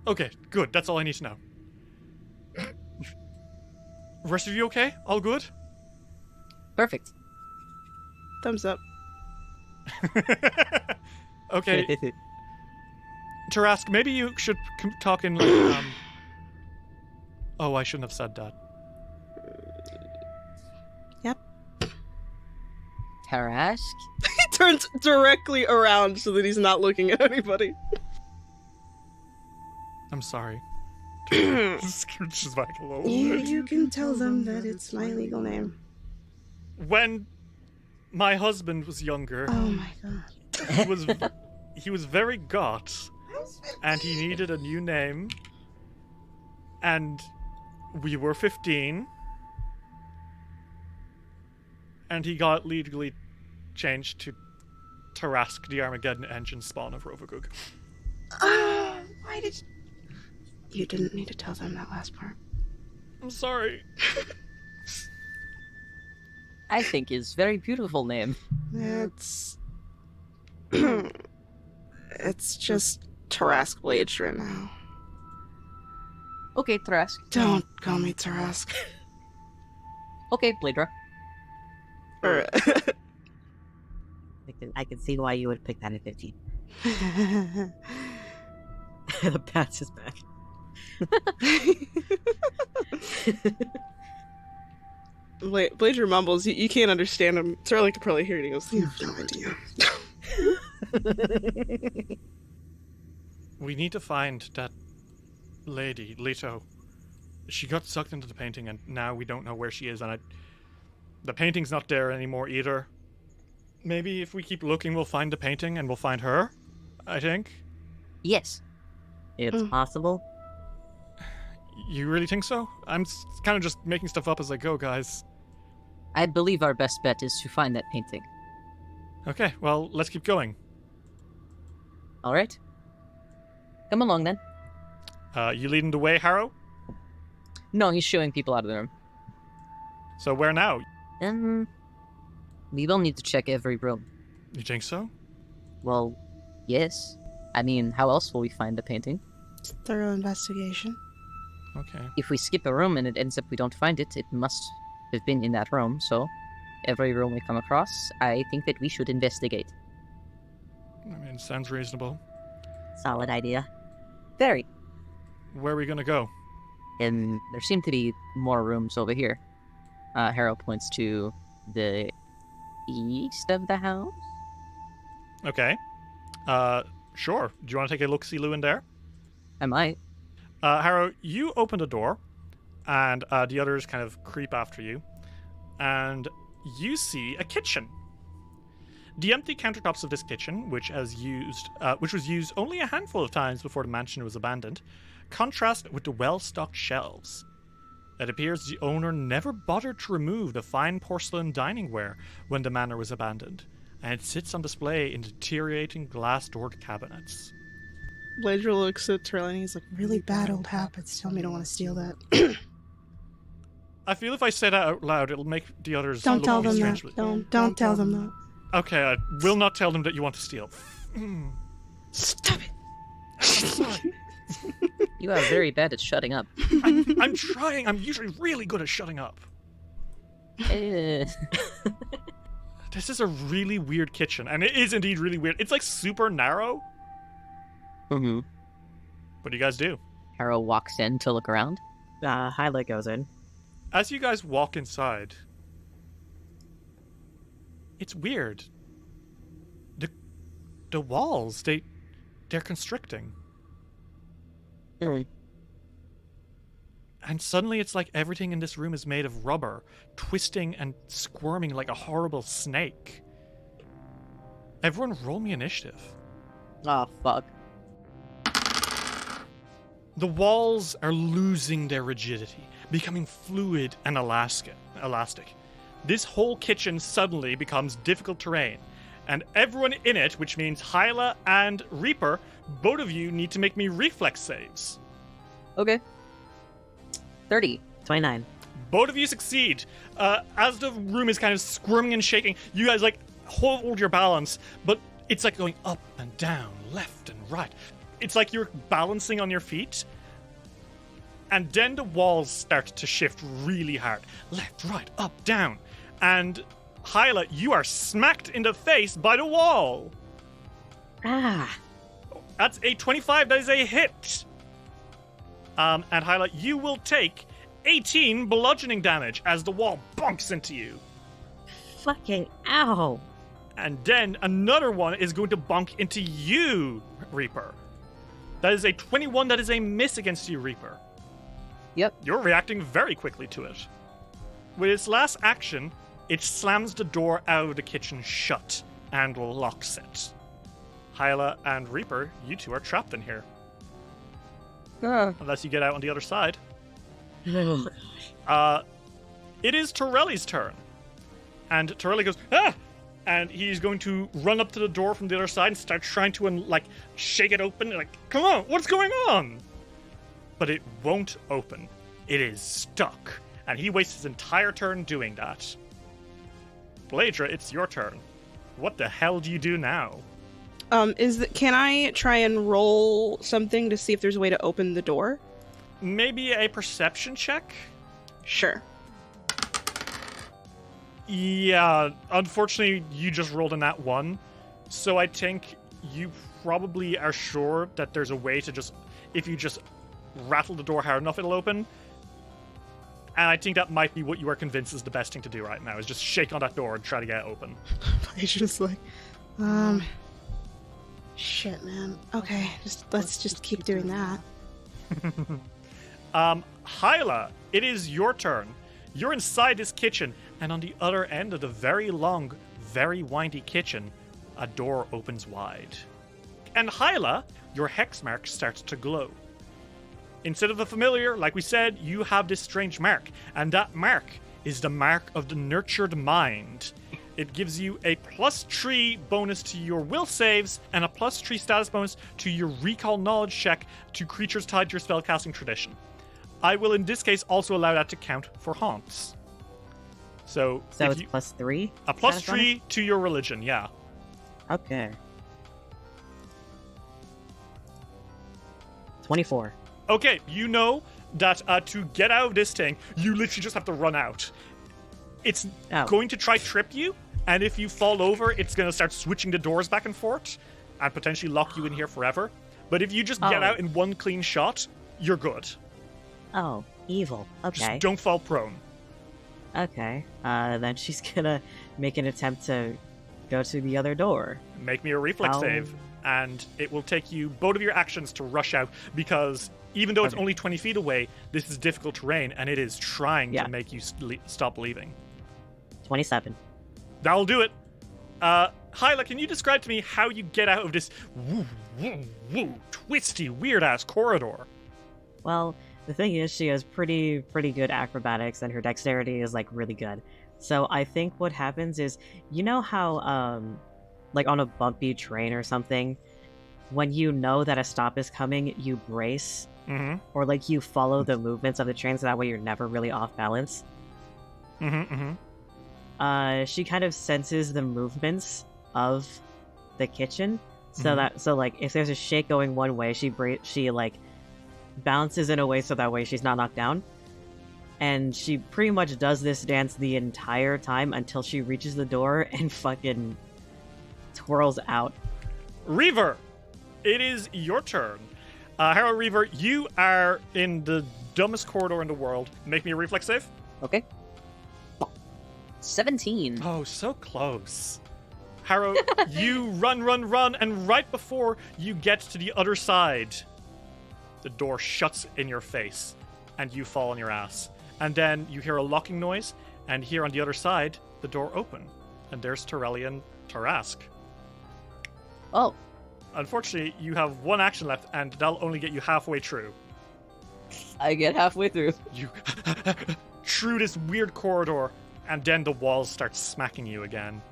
Okay, good. That's all I need to know. Rest of you okay? All good? Perfect. Thumbs up. Okay. Tarask, maybe you should talk in Oh, I shouldn't have said that. Yep. Tarask? He turns directly around so that he's not looking at anybody. I'm sorry. Scooches back a little bit. You can tell them that it's my legal name. When my husband was younger, Oh my god. he was very gaunt, and he needed a new name, and we were 15, and he got legally changed to Tarask, the Armageddon engine spawn of Rovagug. Why did you didn't need to tell them that last part. I'm sorry. I think is very beautiful name. It's just Tarask Bleydre right now. Okay, Trask. Don't call me Tarask. Okay, Bleydre. Or, I can see why you would pick that at 15. The patch is back. Bleydre mumbles. You can't understand him. Sterling could probably hear it. He goes, "You have no idea." We need to find that lady, Leto. She got sucked into the painting, and now we don't know where she is, and the painting's not there anymore either. Maybe if we keep looking, we'll find the painting, and we'll find her, I think. Yes. It's possible. You really think so? I'm kind of just making stuff up as I go, guys. I believe our best bet is to find that painting. Okay, well, let's keep going. All right. Come along, then. You leading the way, Harrow? No, he's showing people out of the room. So where now? We will need to check every room. You think so? Well, yes. I mean, how else will we find the painting? Thorough investigation. Okay. If we skip a room and it ends up we don't find it, it must have been in that room, so every room we come across, I think that we should investigate. I mean, sounds reasonable. Solid idea. Very. Where are we gonna go? And there seem to be more rooms over here. Harrow points to the east of the house. Okay. Sure. Do you want to take a look-see-loo in there? I might. Harrow, you open the door, and the others kind of creep after you, and you see a kitchen. The empty countertops of this kitchen, which was used only a handful of times before the mansion was abandoned, contrast with the well-stocked shelves. It appears the owner never bothered to remove the fine porcelain diningware when the manor was abandoned, and it sits on display in deteriorating glass-doored cabinets. Bleydre looks at Sterling and he's like, Really bad old habits tell me to want to steal that. I feel if I say that out loud, it'll make the others Don't look tell at me them that. strangely. Don't tell them that. Okay, I will not tell them that you want to steal. "Stop it!" I'm sorry. You are very bad at shutting up. I'm trying. I'm usually really good at shutting up. This is a really weird kitchen, and it is indeed really weird. It's like super narrow. Mm-hmm. What do you guys do? Harrow walks in to look around. Hyla goes in. As you guys walk inside, it's weird. The walls, they're constricting. Mm. And suddenly it's like everything in this room is made of rubber, twisting and squirming like a horrible snake. Everyone roll me initiative. Oh, fuck. The walls are losing their rigidity, becoming fluid and elastic. This whole kitchen suddenly becomes difficult terrain, and everyone in it, which means Hyla and Reaper, both of you need to make me reflex saves. Okay. 30. 29. Both of you succeed. As the room is kind of squirming and shaking, you guys like hold your balance, but it's like going up and down, left and right. It's like you're balancing on your feet, and then the walls start to shift really hard. Left, right, up, down. And Hyla, you are smacked in the face by the wall. That's a 25. That is a hit. And Hyla, you will take 18 bludgeoning damage as the wall bonks into you. Fucking ow. And then another one is going to bonk into you, Reaper. That is a 21. That is a miss against you, Reaper. Yep. You're reacting very quickly to it. With its last action, it slams the door out of the kitchen shut and locks it. Hyla and Reaper, you two are trapped in here. Unless you get out on the other side. It is Torelli's turn. And Torelli goes, ah! And he's going to run up to the door from the other side and start trying to, shake it open. Like, come on, what's going on? But it won't open. It is stuck. And he wastes his entire turn doing that. Bleydre, it's your turn. What the hell do you do now? Can I try and roll something to see if there's a way to open the door? Maybe a perception check? Sure. Yeah, unfortunately, you just rolled a nat 1. So I think you probably are sure that there's a way to just, if you just rattle the door hard enough, it'll open. And I think that might be what you are convinced is the best thing to do right now, is just shake on that door and try to get it open. He's just like, shit, man. Okay, let's just keep doing that. Hyla, it is your turn. You're inside this kitchen, and on the other end of the very long, very windy kitchen, a door opens wide. And Hyla, your hex mark starts to glow. Instead of the familiar, like we said, you have this strange mark, and that mark is the mark of the nurtured mind. It gives you a +3 bonus to your will saves and a +3 status bonus to your recall knowledge check to creatures tied to your spellcasting tradition. I will, in this case, also allow that to count for haunts. So it's +3? A +3 to your religion, yeah. Okay. 24. Okay, you know that to get out of this thing, you literally just have to run out. It's going to try trip you, and if you fall over, it's going to start switching the doors back and forth and potentially lock you in here forever. But if you just get out in one clean shot, you're good. Oh, evil. Okay. Just don't fall prone. Okay. Then she's gonna make an attempt to go to the other door. Make me a reflex save, and it will take you both of your actions to rush out, because even though it's only 20 feet away, this is difficult terrain, and it is trying to make you stop leaving. 27. That'll do it. Hyla, can you describe to me how you get out of this twisty, weird-ass corridor? Well, the thing is, she has pretty good acrobatics, and her dexterity is, really good. So I think what happens is, you know how, on a bumpy train or something, when you know that a stop is coming, you brace, or, you follow the movements of the train, so that way you're never really off balance? She kind of senses the movements of the kitchen, so if there's a shake going one way, she bounces in a way so that way she's not knocked down. And she pretty much does this dance the entire time until she reaches the door and fucking twirls out. Reaver, it is your turn. Harrow-Reaver, you are in the dumbest corridor in the world. Make me a reflex save. Okay. 17. Oh, so close. Harrow, you run, and right before you get to the other side, the door shuts in your face, and you fall on your ass. And then you hear a locking noise, and here on the other side, the door open. And there's Torelli and Tarask. Oh. Unfortunately, you have one action left, and that'll only get you halfway through. I get halfway through. You through this weird corridor, and then the walls start smacking you again.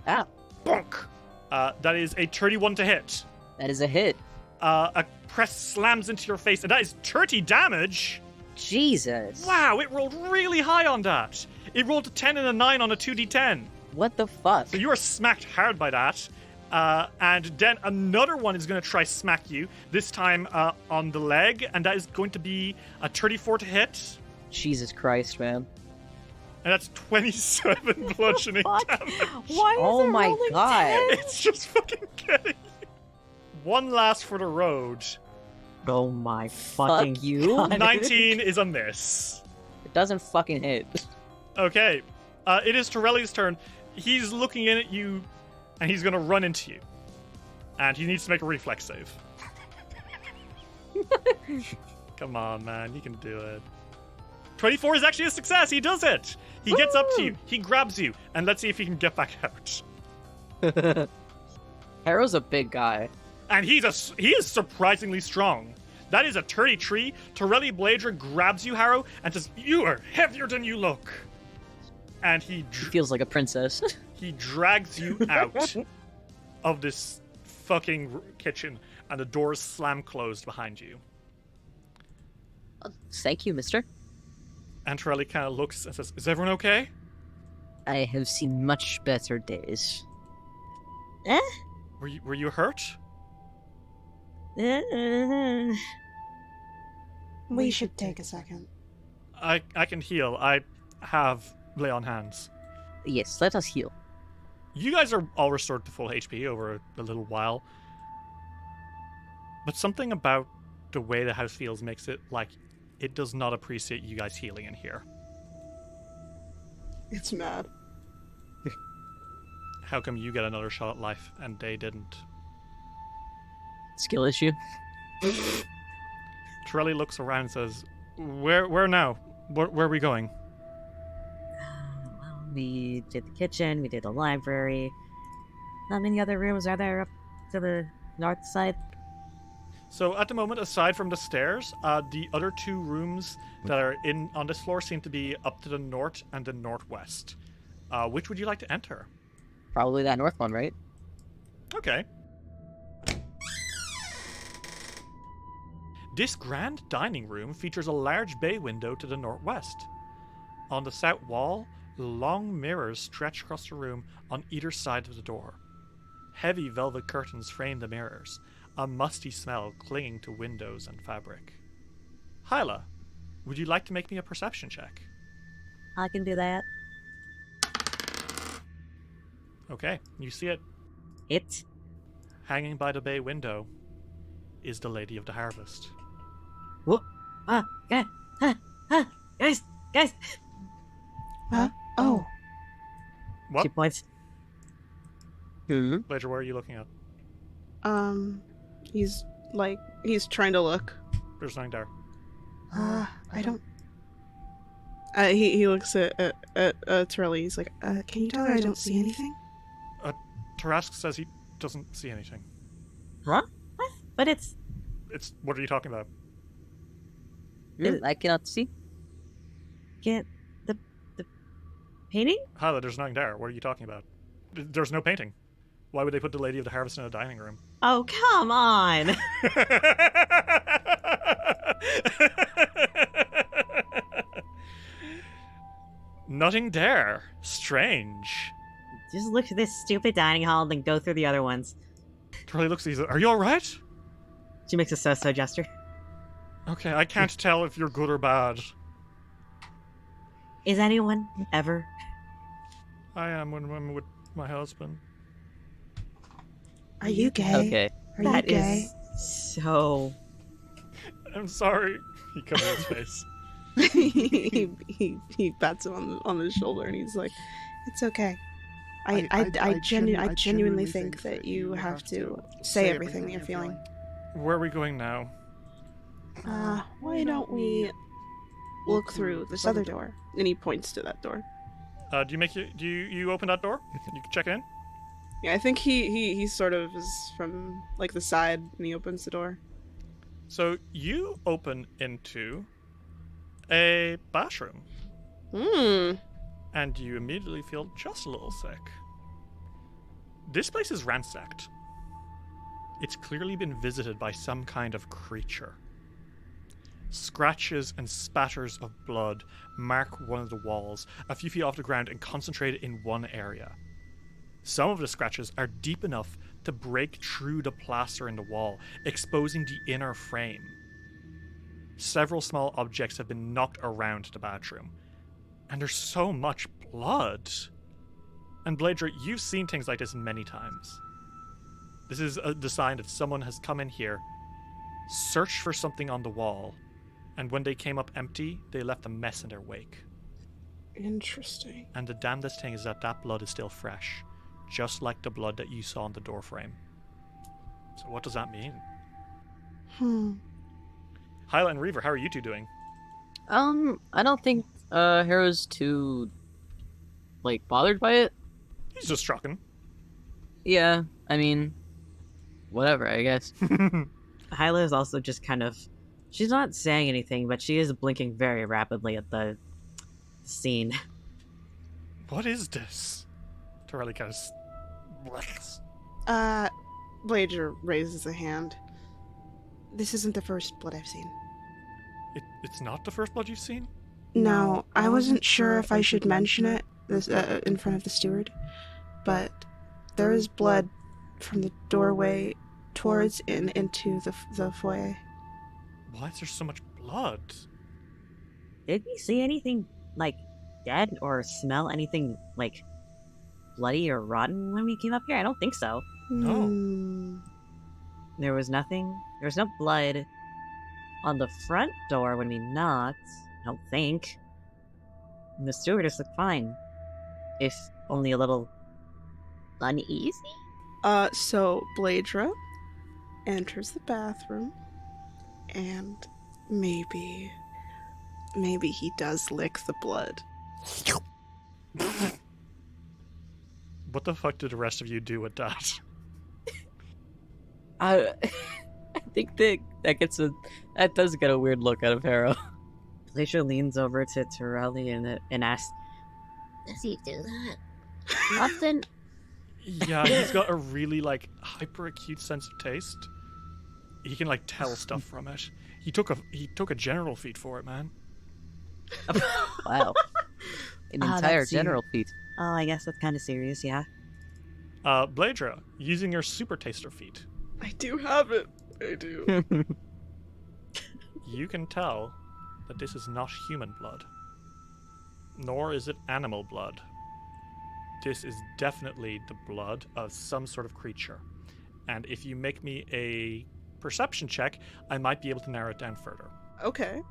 Ah. Bonk! That is a 31 to hit. That is a hit. A press slams into your face, and that is 30 damage. Jesus. Wow, it rolled really high on that. It rolled a 10 and a 9 on a 2d10. What the fuck? So you are smacked hard by that. And then another one is going to try smack you, this time on the leg, and that is going to be a 34 to hit. Jesus Christ, man. And that's 27 bludgeoning damage. Why is it my rolling God. 10? It's just fucking getting you. One last for the road. Oh my fucking you. God. 19 is a miss. It doesn't fucking hit. Okay. It is Torelli's turn. He's looking in at you, and he's going to run into you. And he needs to make a reflex save. Come on, man. You can do it. 24 is actually a success. He does it. He gets up to you. He grabs you. And let's see if he can get back out. Harrow's a big guy. And he is surprisingly strong. That is a 33. Torelli Bleydre grabs you, Harrow, and says, "You are heavier than you look." And He feels like a princess. he drags you out of this fucking kitchen, and the doors slam closed behind you. Thank you, mister. And Torelli kind of looks and says, "Is everyone okay?" I have seen much better days. Were you hurt? We should take a second. I can heal. I have lay on hands. Yes, let us heal. You guys are all restored to full HP over a little while. But something about the way the house feels makes it like it does not appreciate you guys healing in here. It's mad. How come you get another shot at life and they didn't? Skill issue. Torelli looks around and says, Where now? Where are we going? Well, we did the kitchen, we did the library. How many other rooms are there up to the north side? So at the moment, aside from the stairs, the other two rooms that are on this floor seem to be up to the north and the northwest. Which would you like to enter? Probably that north one, right? Okay. This grand dining room features a large bay window to the northwest. On the south wall, long mirrors stretch across the room on either side of the door. Heavy velvet curtains frame the mirrors, a musty smell clinging to windows and fabric. Hyla, would you like to make me a perception check? I can do that. Okay, you see it. It? Hanging by the bay window is the Lady of the Harvest. Whoa! Guys! Guys! Huh? Oh, What? 2 points. Bleydre, where are you looking at? He's trying to look. There's nothing there. I don't. He looks at Torelli. He's like, Can you tell her I don't see anything? Tarask says he doesn't see anything. What? But it's... What are you talking about? I cannot see. Can't... The painting? Hyla, there's nothing there. What are you talking about? There's no painting. Why would they put the Lady of the Harvest in a dining room? Oh, come on! Nothing there. Strange. Just look at this stupid dining hall and then go through the other ones. Torelli looks at you. Are you alright? She makes a so-so gesture. Okay, I can't tell if you're good or bad. Is anyone ever? I am when I'm with my husband. Are you gay? Okay. Are you That gay? is so... I'm sorry. He covers his face. he pats him on the shoulder and he's like, It's okay. I genuinely think that you have to say everything that you're feeling. Where are we going now? why don't we look through this other door? And he points to that door. Do you open that door? You can check in. Yeah, I think he sort of is from like the side and he opens the door. So you open into a bathroom, and you immediately feel just a little sick. This place is ransacked. It's clearly been visited by some kind of creature. Scratches and spatters of blood mark one of the walls a few feet off the ground and concentrated in one area. Some of the scratches are deep enough to break through the plaster in the wall, exposing the inner frame. Several small objects have been knocked around the bathroom, and there's so much blood. And Bleydre, you've seen things like this many times. This is the sign that someone has come in here, searched for something on the wall, and when they came up empty, they left a mess in their wake. Interesting. And the damnedest thing is that blood is still fresh, just like the blood that you saw on the doorframe. So what does that mean? Hyla and Reaver, how are you two doing? I don't think Harrow's too bothered by it. He's just trucking. Yeah, I mean, whatever, I guess. Hyla is also just kind of... She's not saying anything, but she is blinking very rapidly at the scene. What is this? Torelli kind of blinks. Bleydre raises a hand. This isn't the first blood I've seen. It's not the first blood you've seen? No, I wasn't sure if I should mention it in front of the steward, but there is blood from the doorway towards and into the foyer. Why is there so much blood? Did we see anything, like, dead or smell anything, like, bloody or rotten when we came up here? I don't think so. No. There was nothing. There was no blood on the front door when we knocked. I don't think. And the stewardess looked fine. If only a little uneasy? So Bleydre enters the bathroom, and maybe he does lick the blood. What the fuck did the rest of you do with that? I think that does get a weird look out of Harrow. Glacier leans over to Torelli and asks, Does he do that often? Yeah, he's got a really, like, hyper acute sense of taste. He can, like, tell stuff from it. He took a general feat for it, man. Wow. An Ah, entire that's general feat. "Oh, I guess that's kind of serious, yeah." Bleydre, using your super taster feat, I do have it. I do. you can tell that this is not human blood. Nor is it animal blood. This is definitely the blood of some sort of creature. And if you make me a perception check, I might be able to narrow it down further. Okay.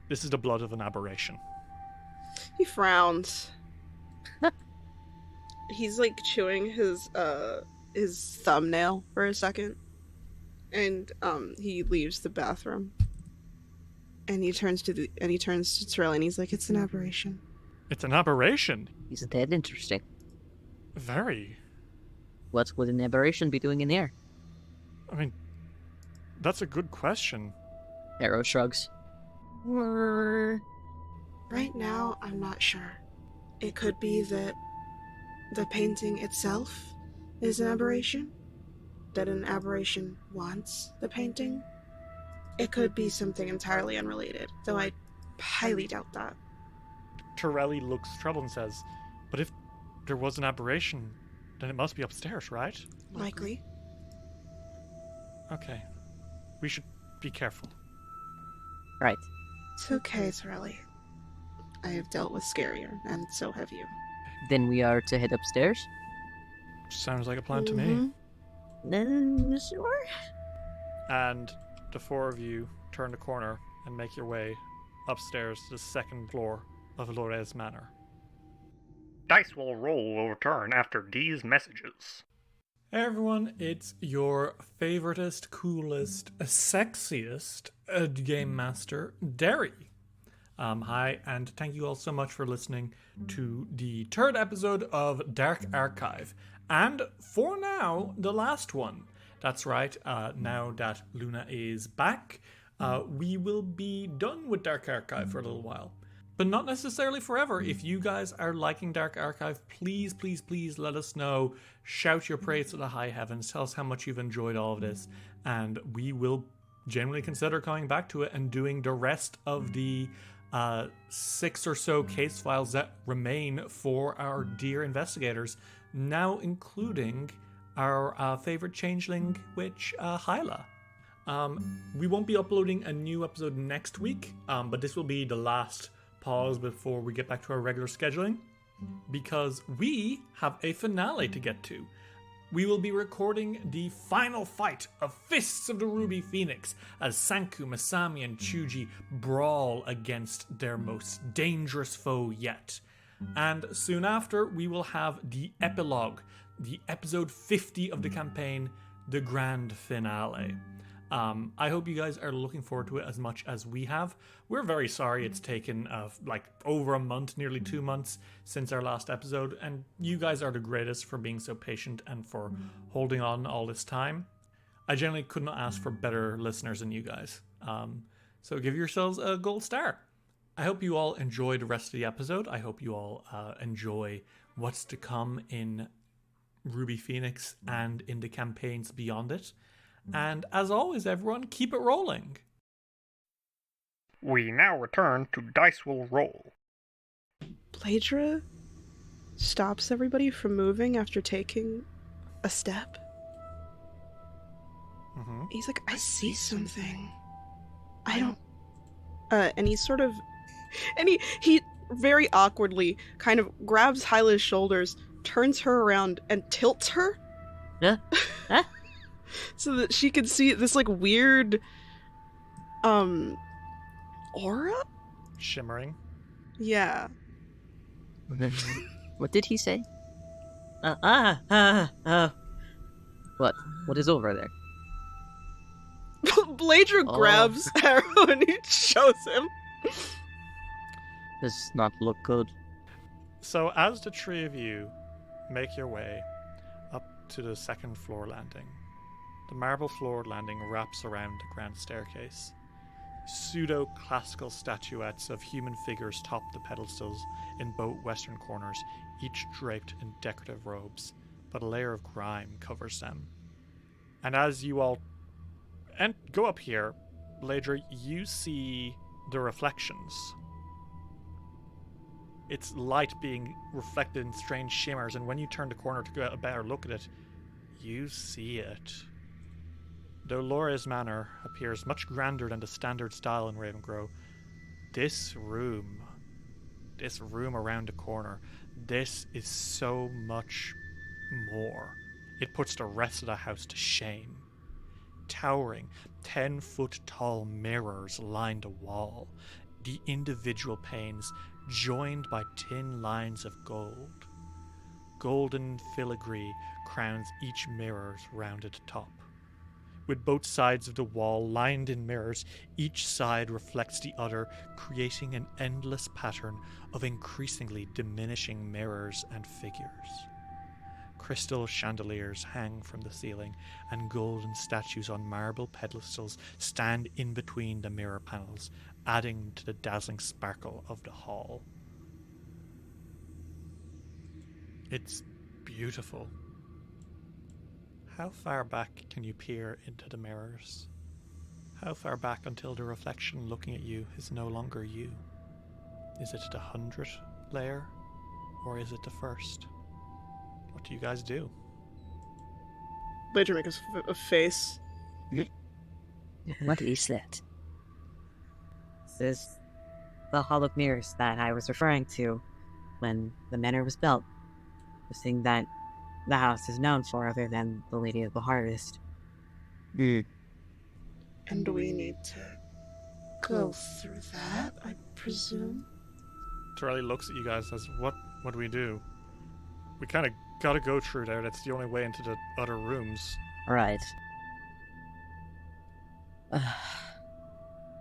This is the blood of an aberration. He frowns. He's like chewing his thumbnail for a second, and he leaves the bathroom. And he turns to Torelli and he's like, "It's an aberration." It's an aberration. Isn't that interesting? Very. What would an aberration be doing in here? I mean, that's a good question. Harrow shrugs. Right now, I'm not sure. It could be that the painting itself is an aberration, that an aberration wants the painting. It could be something entirely unrelated, though I highly doubt that. Torelli looks troubled and says, "But if there was an aberration, then it must be upstairs, right?" Likely. Okay. We should be careful. Right. It's okay, Torelli. I have dealt with scarier, and so have you. Then we are to head upstairs? Sounds like a plan to me. Sure. And the four of you turn the corner and make your way upstairs to the second floor of Lorez Manor. Dice will roll or turn after these messages. Hey everyone, it's your favoritist, coolest, sexiest game master, Derry. Hi, and thank you all so much for listening to the third episode of Dark Archive. And for now, the last one. That's right, now that Luna is back, we will be done with Dark Archive for a little while. But not necessarily forever. If you guys are liking Dark Archive, please, please, please let us know. Shout your praise to the high heavens. Tell us how much you've enjoyed all of this. And we will generally consider coming back to it and doing the rest of the 6 or so case files that remain for our dear investigators, now including our favorite changeling witch, Hyla. We won't be uploading a new episode next week, but this will be the last pause before we get back to our regular scheduling, because we have a finale to get to. We will be recording the final fight of Fists of the Ruby Phoenix as Sanku, Masami, and Chuji brawl against their most dangerous foe yet. And soon after, we will have the epilogue, the episode 50 of the campaign, the grand finale. I hope you guys are looking forward to it as much as we have. We're very sorry it's taken over a month, nearly 2 months since our last episode, and you guys are the greatest for being so patient and for holding on all this time. I generally could not ask for better listeners than you guys. So give yourselves a gold star. I hope you all enjoy the rest of the episode. I hope you all enjoy what's to come in Ruby Phoenix and in the campaigns beyond it. And as always, everyone, keep it rolling. We now return to Dice Will Roll. Bleydre stops everybody from moving after taking a step. Mm-hmm. He's like, I see something. I don't... and he sort of... And he very awkwardly kind of grabs Hyla's shoulders, turns her around, and tilts her. Huh? Huh? So that she can see this, like, weird... aura? Shimmering. Yeah. What did he say? What? What is over there? Bleydre grabs Harrow and he shows him. Does not look good. So as the three of you make your way up to the second floor landing, the marble floor landing wraps around the grand staircase. Pseudo-classical statuettes of human figures top the pedestals in both western corners, each draped in decorative robes, but a layer of grime covers them. And as you all go up here, Bleydre, you see the reflections. It's light being reflected in strange shimmers, and when you turn the corner to get a better look at it, you see it. Though Laura's manor appears much grander than the standard style in Ravengro, this room around the corner, this is so much more. It puts the rest of the house to shame. Towering, 10-foot-tall mirrors line the wall, the individual panes joined by thin lines of gold. Golden filigree crowns each mirror's rounded top. With both sides of the wall lined in mirrors, each side reflects the other, creating an endless pattern of increasingly diminishing mirrors and figures. Crystal chandeliers hang from the ceiling, and golden statues on marble pedestals stand in between the mirror panels, adding to the dazzling sparkle of the hall. It's beautiful. How far back can you peer into the mirrors? How far back until the reflection looking at you is no longer you? Is it the 100th layer, or is it the first? What do you guys do? Bleydre makes a face. What is that? This is the Hall of Mirrors that I was referring to when the manor was built. The thing that the house is known for other than the Lady of the Harvest. And we need to go through that, I presume? Torelli looks at you guys and says, what do we do? We kind of gotta go through there. That's the only way into the other rooms. Right.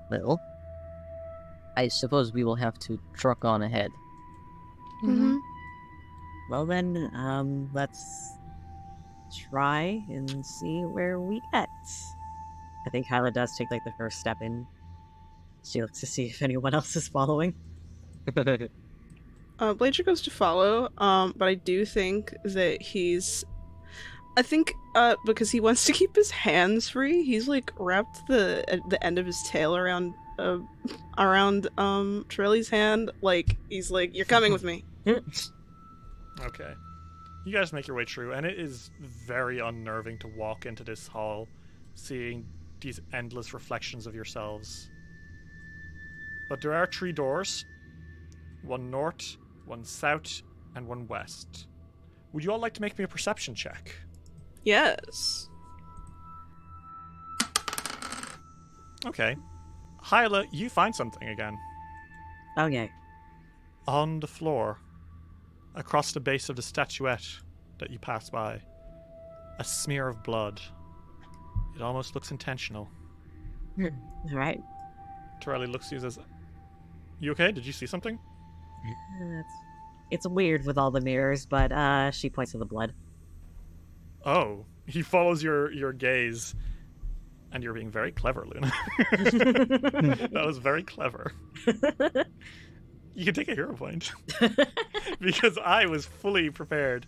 Well, I suppose we will have to truck on ahead. Mm-hmm. Well then, let's try and see where we get. I think Hyla does take the first step in. She looks to see if anyone else is following. Bleydre goes to follow, but I do think that because he wants to keep his hands free, he's wrapped the end of his tail around Torelli's hand, he's you're coming with me. Okay. You guys make your way through, and it is very unnerving to walk into this hall, seeing these endless reflections of yourselves. But there are 3 doors. One north, one south, and one west. Would you all like to make me a perception check? Yes. Okay. Hyla, you find something again. Okay. On the floor, across the base of the statuette that you pass by, a smear of blood. It almost looks intentional. Right. Torelli looks at you and says, "You okay? Did you see something?" It's weird with all the mirrors, but she points to the blood. Oh, he follows your gaze, and you're being very clever, Luna. That was very clever. You can take a hero point. Because I was fully prepared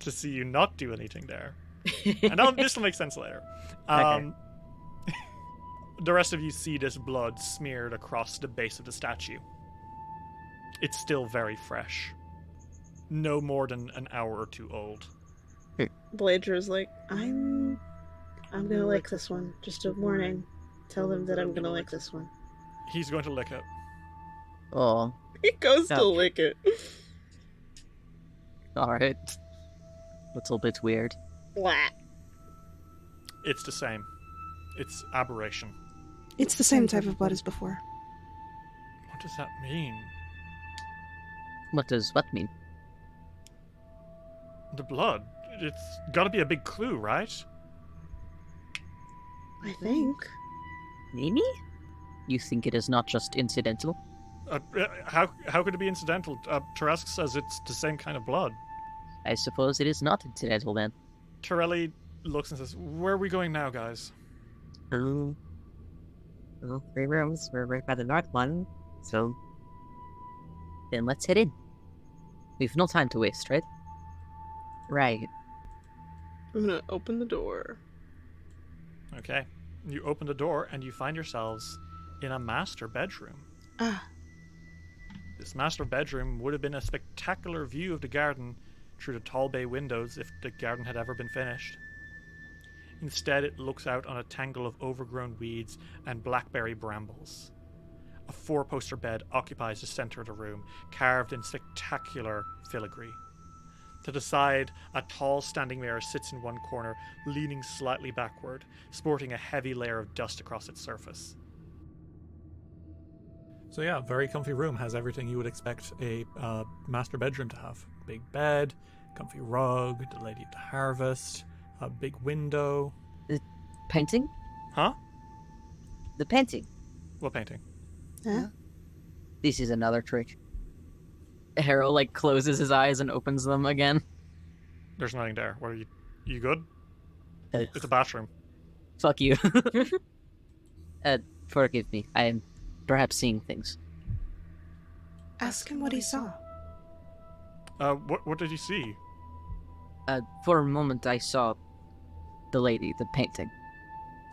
to see you not do anything there. And this will make sense later. Okay. The rest of you see this blood smeared across the base of the statue. It's still very fresh. No more than an hour or two old. Bleydre's like, I'm gonna lick this one. Just a warning. Tell them that I'm gonna lick this one. He's going to lick it. Oh, He goes to Okay. lick it. alright. Little bit weird. Blah. It's the same. It's aberration. It's the same type of blood as before. What does that mean? What does what mean? The blood. It's got to be a big clue, right? I think. Maybe? You think it is not just incidental? How could it be incidental? Teresk says it's the same kind of blood. I suppose it is not incidental then. Torelli looks and says, "Where are we going now, guys?" Well, 3 rooms. We're right by the north one, so... Then let's head in. We've no time to waste, right? Right. I'm gonna open the door. Okay. You open the door and you find yourselves in a master bedroom. Ah, This master bedroom would have been a spectacular view of the garden through the tall bay windows if the garden had ever been finished. Instead, it looks out on a tangle of overgrown weeds and blackberry brambles. A 4-poster bed occupies the center of the room, carved in spectacular filigree. To the side, a tall standing mirror sits in one corner, leaning slightly backward, sporting a heavy layer of dust across its surface. So yeah, very comfy room, has everything you would expect a master bedroom to have. Big bed, comfy rug, the Lady of the Harvest, a big window. Painting? Huh? The painting. What painting? huh? This is another trick. Harrow, closes his eyes and opens them again. There's nothing there. What are you? You good? Ugh. It's a bathroom. Fuck you. Forgive me. I am perhaps seeing things. Ask him what he saw. What did you see? For a moment I saw the lady, the painting.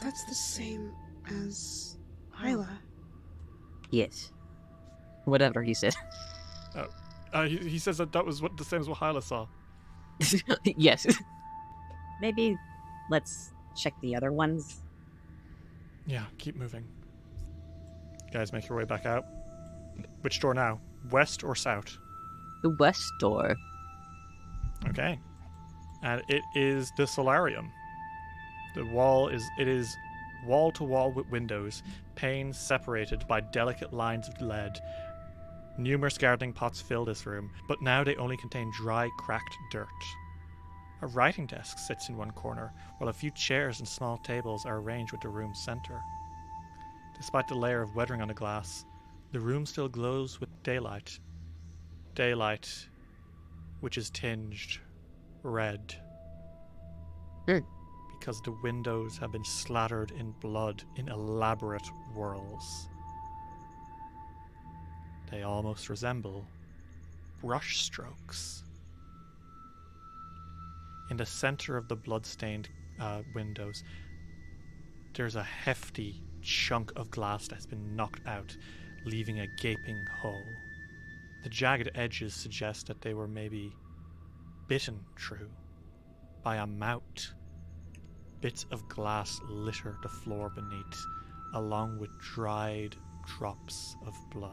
That's the same as Hyla. Yes. Whatever he said. He says that was the same as what Hyla saw. Yes. Maybe let's check the other ones. Yeah, keep moving. Guys, make your way back out. Which door now? West or south? The west door. Okay. And it is the solarium. It is wall to wall with windows, panes separated by delicate lines of lead. Numerous gardening pots fill this room, but now they only contain dry, cracked dirt. A writing desk sits in one corner, while a few chairs and small tables are arranged with the room's center. Despite the layer of weathering on the glass, the room still glows with daylight. Daylight, which is tinged red. Because the windows have been slathered in blood in elaborate whorls. They almost resemble brush strokes. In the center of the blood-stained windows, there's a hefty chunk of glass that's been knocked out, leaving a gaping hole. The jagged edges suggest that they were maybe bitten through by a mout. Bits of glass litter the floor beneath, along with dried drops of blood.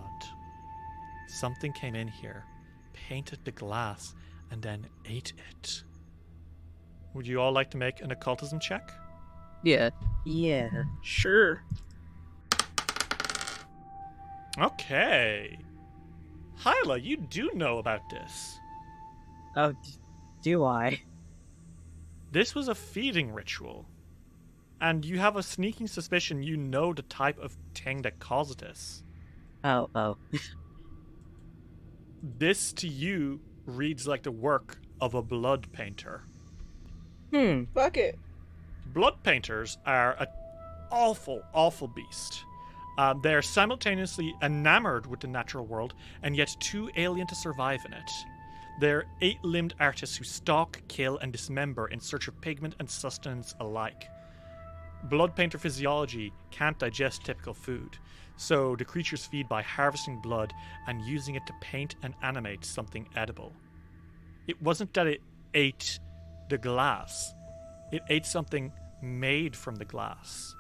Something came in here, painted the glass, and then ate it. Would you all like to make an occultism check? Yeah. Yeah. Sure. Okay. Hyla, you do know about this. Oh, do I? This was a feeding ritual. and you have a sneaking suspicion you know the type of thing that caused this. Oh. This, to you, reads like the work of a blood painter. Fuck it. Blood painters are an awful, awful beast. They are simultaneously enamored with the natural world and yet too alien to survive in it. They're 8-limbed artists who stalk, kill, and dismember in search of pigment and sustenance alike. Blood painter physiology can't digest typical food, so the creatures feed by harvesting blood and using it to paint and animate something edible. It wasn't that it ate the glass, it ate something made from the glass.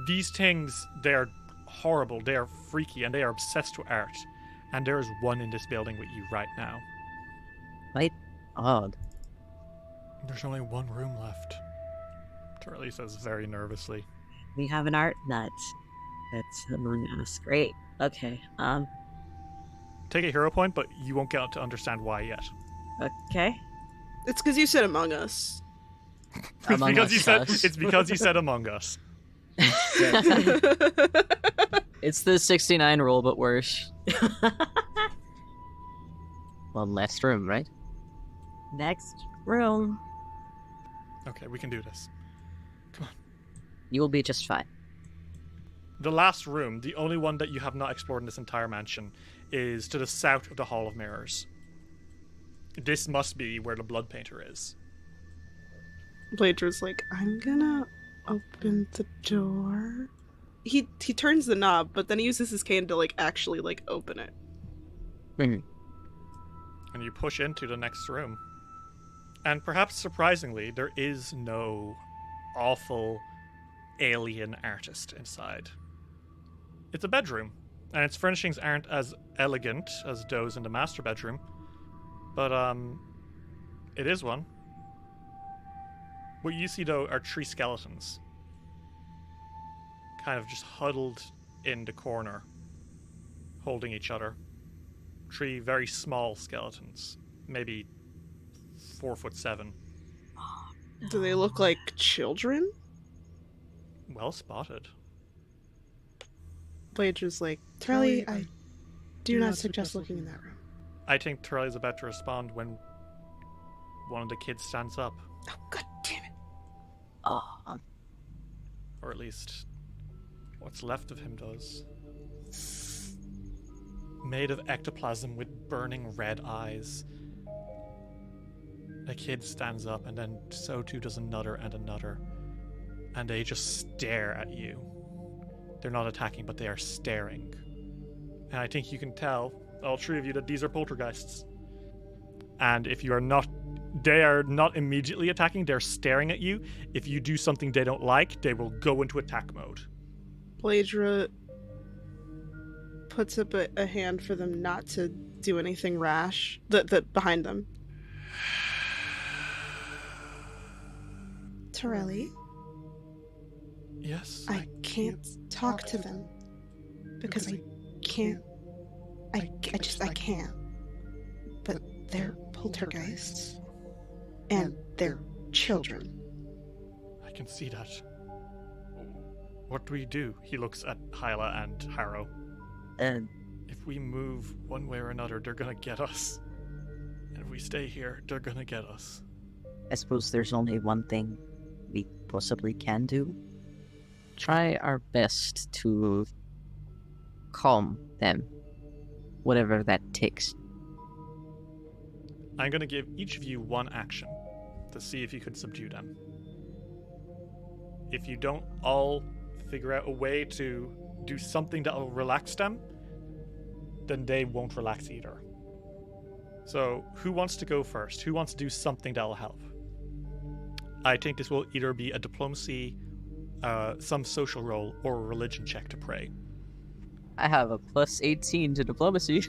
These things, they're horrible, they are freaky, and they are obsessed with art. And there is one in this building with you right now. Quite odd. There's only one room left, Turley says very nervously. We have an art nut that's among us. Great. Okay. Take a hero point, but you won't get to understand why yet. Okay. It's because you said Among Us. Among because us. It's because you said Among Us. It's the 69 rule, but worse. Well, last room, right? Next room. Okay, we can do this. Come on. You will be just fine. The last room, the only one that you have not explored in this entire mansion, is to the south of the Hall of Mirrors. This must be where the blood painter is. Bleydre's like, I'm gonna open the door. He turns the knob, but then he uses his cane to actually open it. Mhm. And you push into the next room. And perhaps surprisingly, there is no awful alien artist inside. It's a bedroom, and its furnishings aren't as elegant as those in the master bedroom, but it is one. What you see, though, are 3 skeletons, kind of just huddled in the corner, holding each other. 3 very small skeletons, maybe 4'7". Do they look like children? Well spotted. Bleydre's like, Turley, I do not suggest looking in that room. I think Turley's about to respond when one of the kids stands up. Oh, god damn it. Oh, Or at least, what's left of him does. Made of ectoplasm with burning red eyes. A kid stands up, and then so too does another and another. And they just stare at you. They're not attacking, but they are staring. And I think you can tell, all 3 of you, that these are poltergeists. And if you are not, they are not immediately attacking, they're staring at you. If you do something they don't like, they will go into attack mode. Bleydre puts up a hand for them not to do anything rash. The behind them. Torelli, Yes? I can't talk to them because I can't. I can't. But they're poltergeists. And they're children. I can see that. What do we do? He looks at Hyla and Harrow. and If we move one way or another, they're gonna get us. And if we stay here, they're gonna get us. I suppose there's only one thing we possibly can do. Try our best to calm them, whatever that takes. I'm gonna give each of you one action to see if you could subdue them. If you don't all figure out a way to do something that will relax them, then they won't relax either. So, who wants to go first? Who wants to do something that will help? I think this will either be a diplomacy, some social role, or a religion check to pray. I have a plus 18 to diplomacy.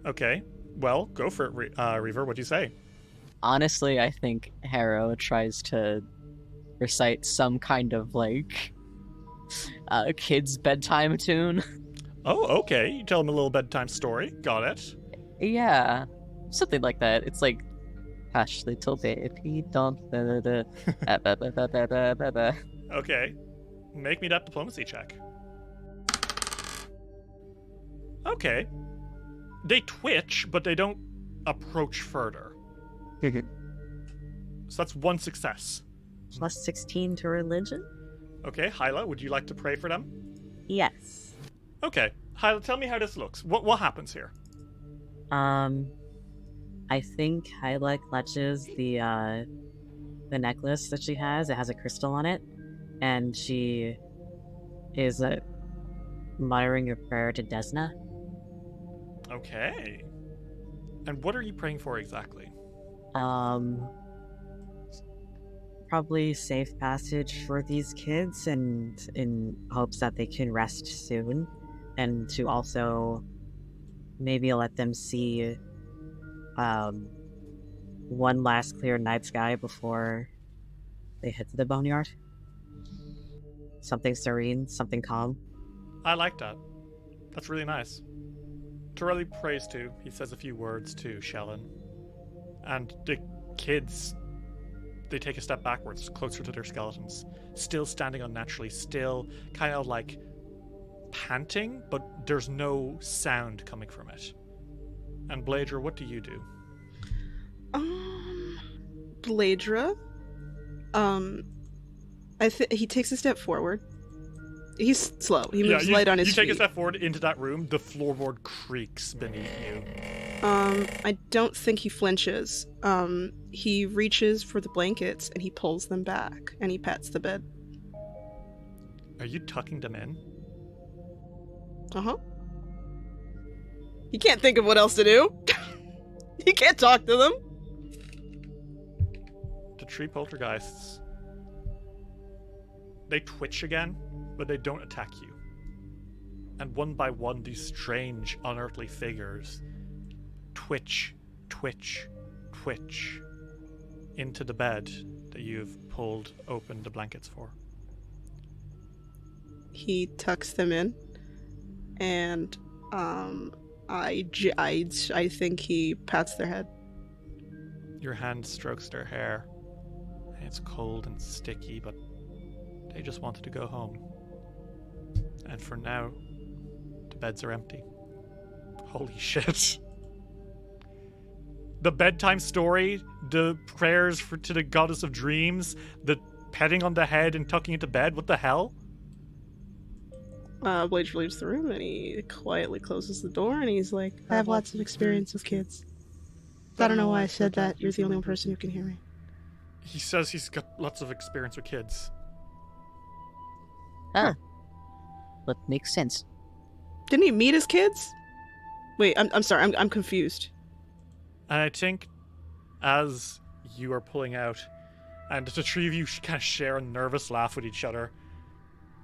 Okay, well, go for it, Reaver. What do you say? Honestly, I think Harrow tries to recite some kind of kid's bedtime tune. Oh, okay. You tell him a little bedtime story. Got it. Yeah, something like that. It's like, hush, little baby, don't. Okay. Make me that diplomacy check. Okay. They twitch, but they don't approach further. So that's one success. Plus 16 to religion? Okay, Hyla, would you like to pray for them? Yes. Okay, Hyla, tell me how this looks. What happens here? I think Hyla clutches the necklace that she has. It has a crystal on it, and she is muttering a prayer to Desna. Okay. And what are you praying for exactly? Probably safe passage for these kids, and in hopes that they can rest soon, and to also maybe let them see one last clear night sky before they head to the boneyard. Something serene, something calm. I like that. That's really nice. Torelli prays too. He says a few words to Shellen. And the kids, they take a step backwards, closer to their skeletons. Still standing unnaturally, still kind of like panting, but there's no sound coming from it. And Bleydre, what do you do? Bleydre, he takes a step forward. He's slow. He moves light on his feet. You take a step forward into that room. The floorboard creaks beneath you. I don't think he flinches. He reaches for the blankets and he pulls them back and he pats the bed. Are you tucking them in? Uh-huh. He can't think of what else to do. He can't talk to them. The tree poltergeists, they twitch again, but they don't attack you. And one by one, these strange, unearthly figures twitch, twitch, twitch into the bed that you've pulled open the blankets for. He tucks them in, and I think he pats their head. Your hand strokes their hair. It's cold and sticky, but they just wanted to go home. And for now, the beds are empty. Holy shit. The bedtime story, the prayers to the goddess of dreams, the petting on the head and tucking into bed, what the hell? Bleydre leaves the room and he quietly closes the door and he's like, I have lots of experience with kids. I don't know why I said that. You're the only person who can hear me. He says he's got lots of experience with kids. That makes sense. Didn't he meet his kids? Wait, I'm sorry, I'm confused. And I think as you are pulling out, and the three of you kind of share a nervous laugh with each other,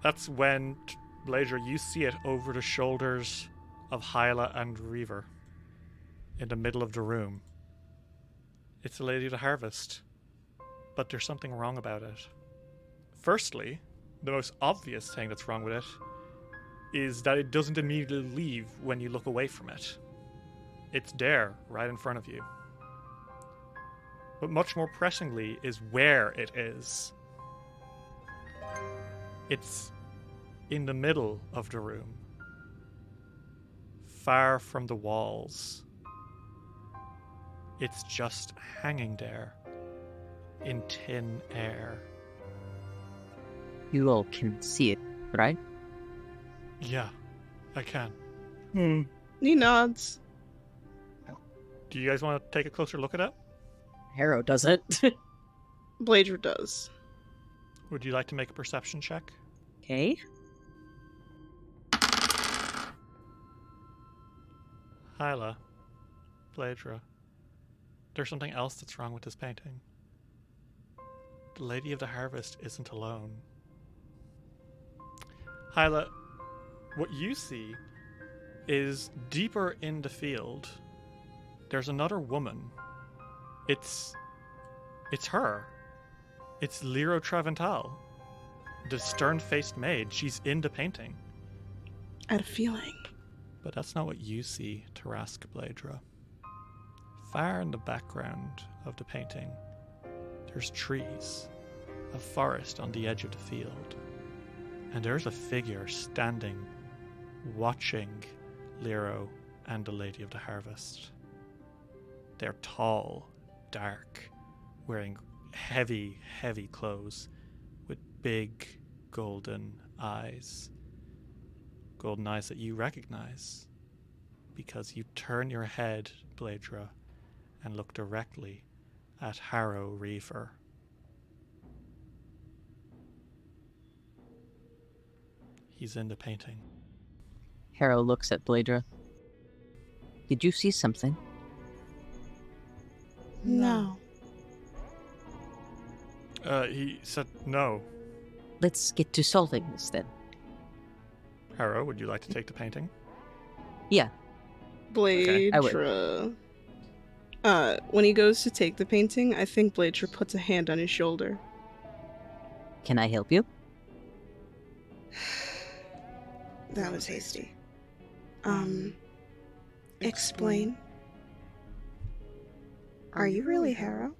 that's when, Bleydre, you see it over the shoulders of Hyla and Reaver in the middle of the room. It's the Lady of the Harvest, but there's something wrong about it. Firstly, the most obvious thing that's wrong with it is that it doesn't immediately leave when you look away from it. It's there, right in front of you. But much more pressingly is where it is. It's in the middle of the room, far from the walls. It's just hanging there, in thin air. You all can see it, right? Yeah, I can. He nods. Do you guys want to take a closer look at it? Harrow does it. Bleydre does. Would you like to make a perception check? Okay. Hyla, Bleydre, there's something else that's wrong with this painting. The Lady of the Harvest isn't alone. Hyla, what you see is deeper in the field. There's another woman. It's her. It's Liro Travental, the stern-faced maid. She's in the painting. I had a feeling. But that's not what you see, Tarask Bleydre. Far in the background of the painting, there's trees. a forest on the edge of the field. And there's a figure standing, watching Lero and the Lady of the Harvest. They're tall, dark, wearing heavy, heavy clothes with big golden eyes. Golden eyes that you recognize because you turn your head, Bleydre, and look directly at Harrow-Reaver. He's in the painting. Harrow looks at Bleydre. Did you see something? No. He said no. Let's get to solving this then. Harrow, would you like to take the painting? Yeah. Bleydre. When he goes to take the painting, I think Bleydre puts a hand on his shoulder. Can I help you? That was hasty. Explain. Are you really Harrow?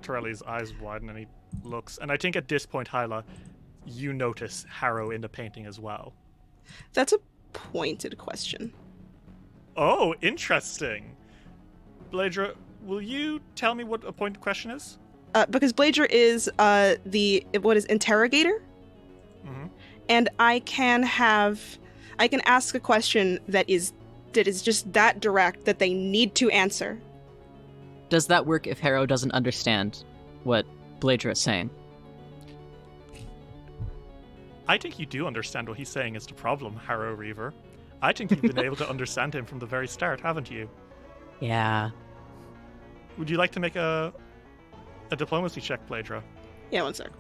Torelli's eyes widen and he looks. And I think at this point, Hyla, you notice Harrow in the painting as well. That's a pointed question. Oh, interesting. Bleydre, will you tell me what a pointed question is? Because Bleydre is interrogator? Mm-hmm. And I can ask a question that is just that direct that they need to answer. Does that work if Harrow doesn't understand what Bleydre is saying? I think you do understand what he's saying is the problem, Harrow-Reaver. I think you've been able to understand him from the very start, haven't you? Yeah. Would you like to make a diplomacy check, Bleydre? Yeah, one sec.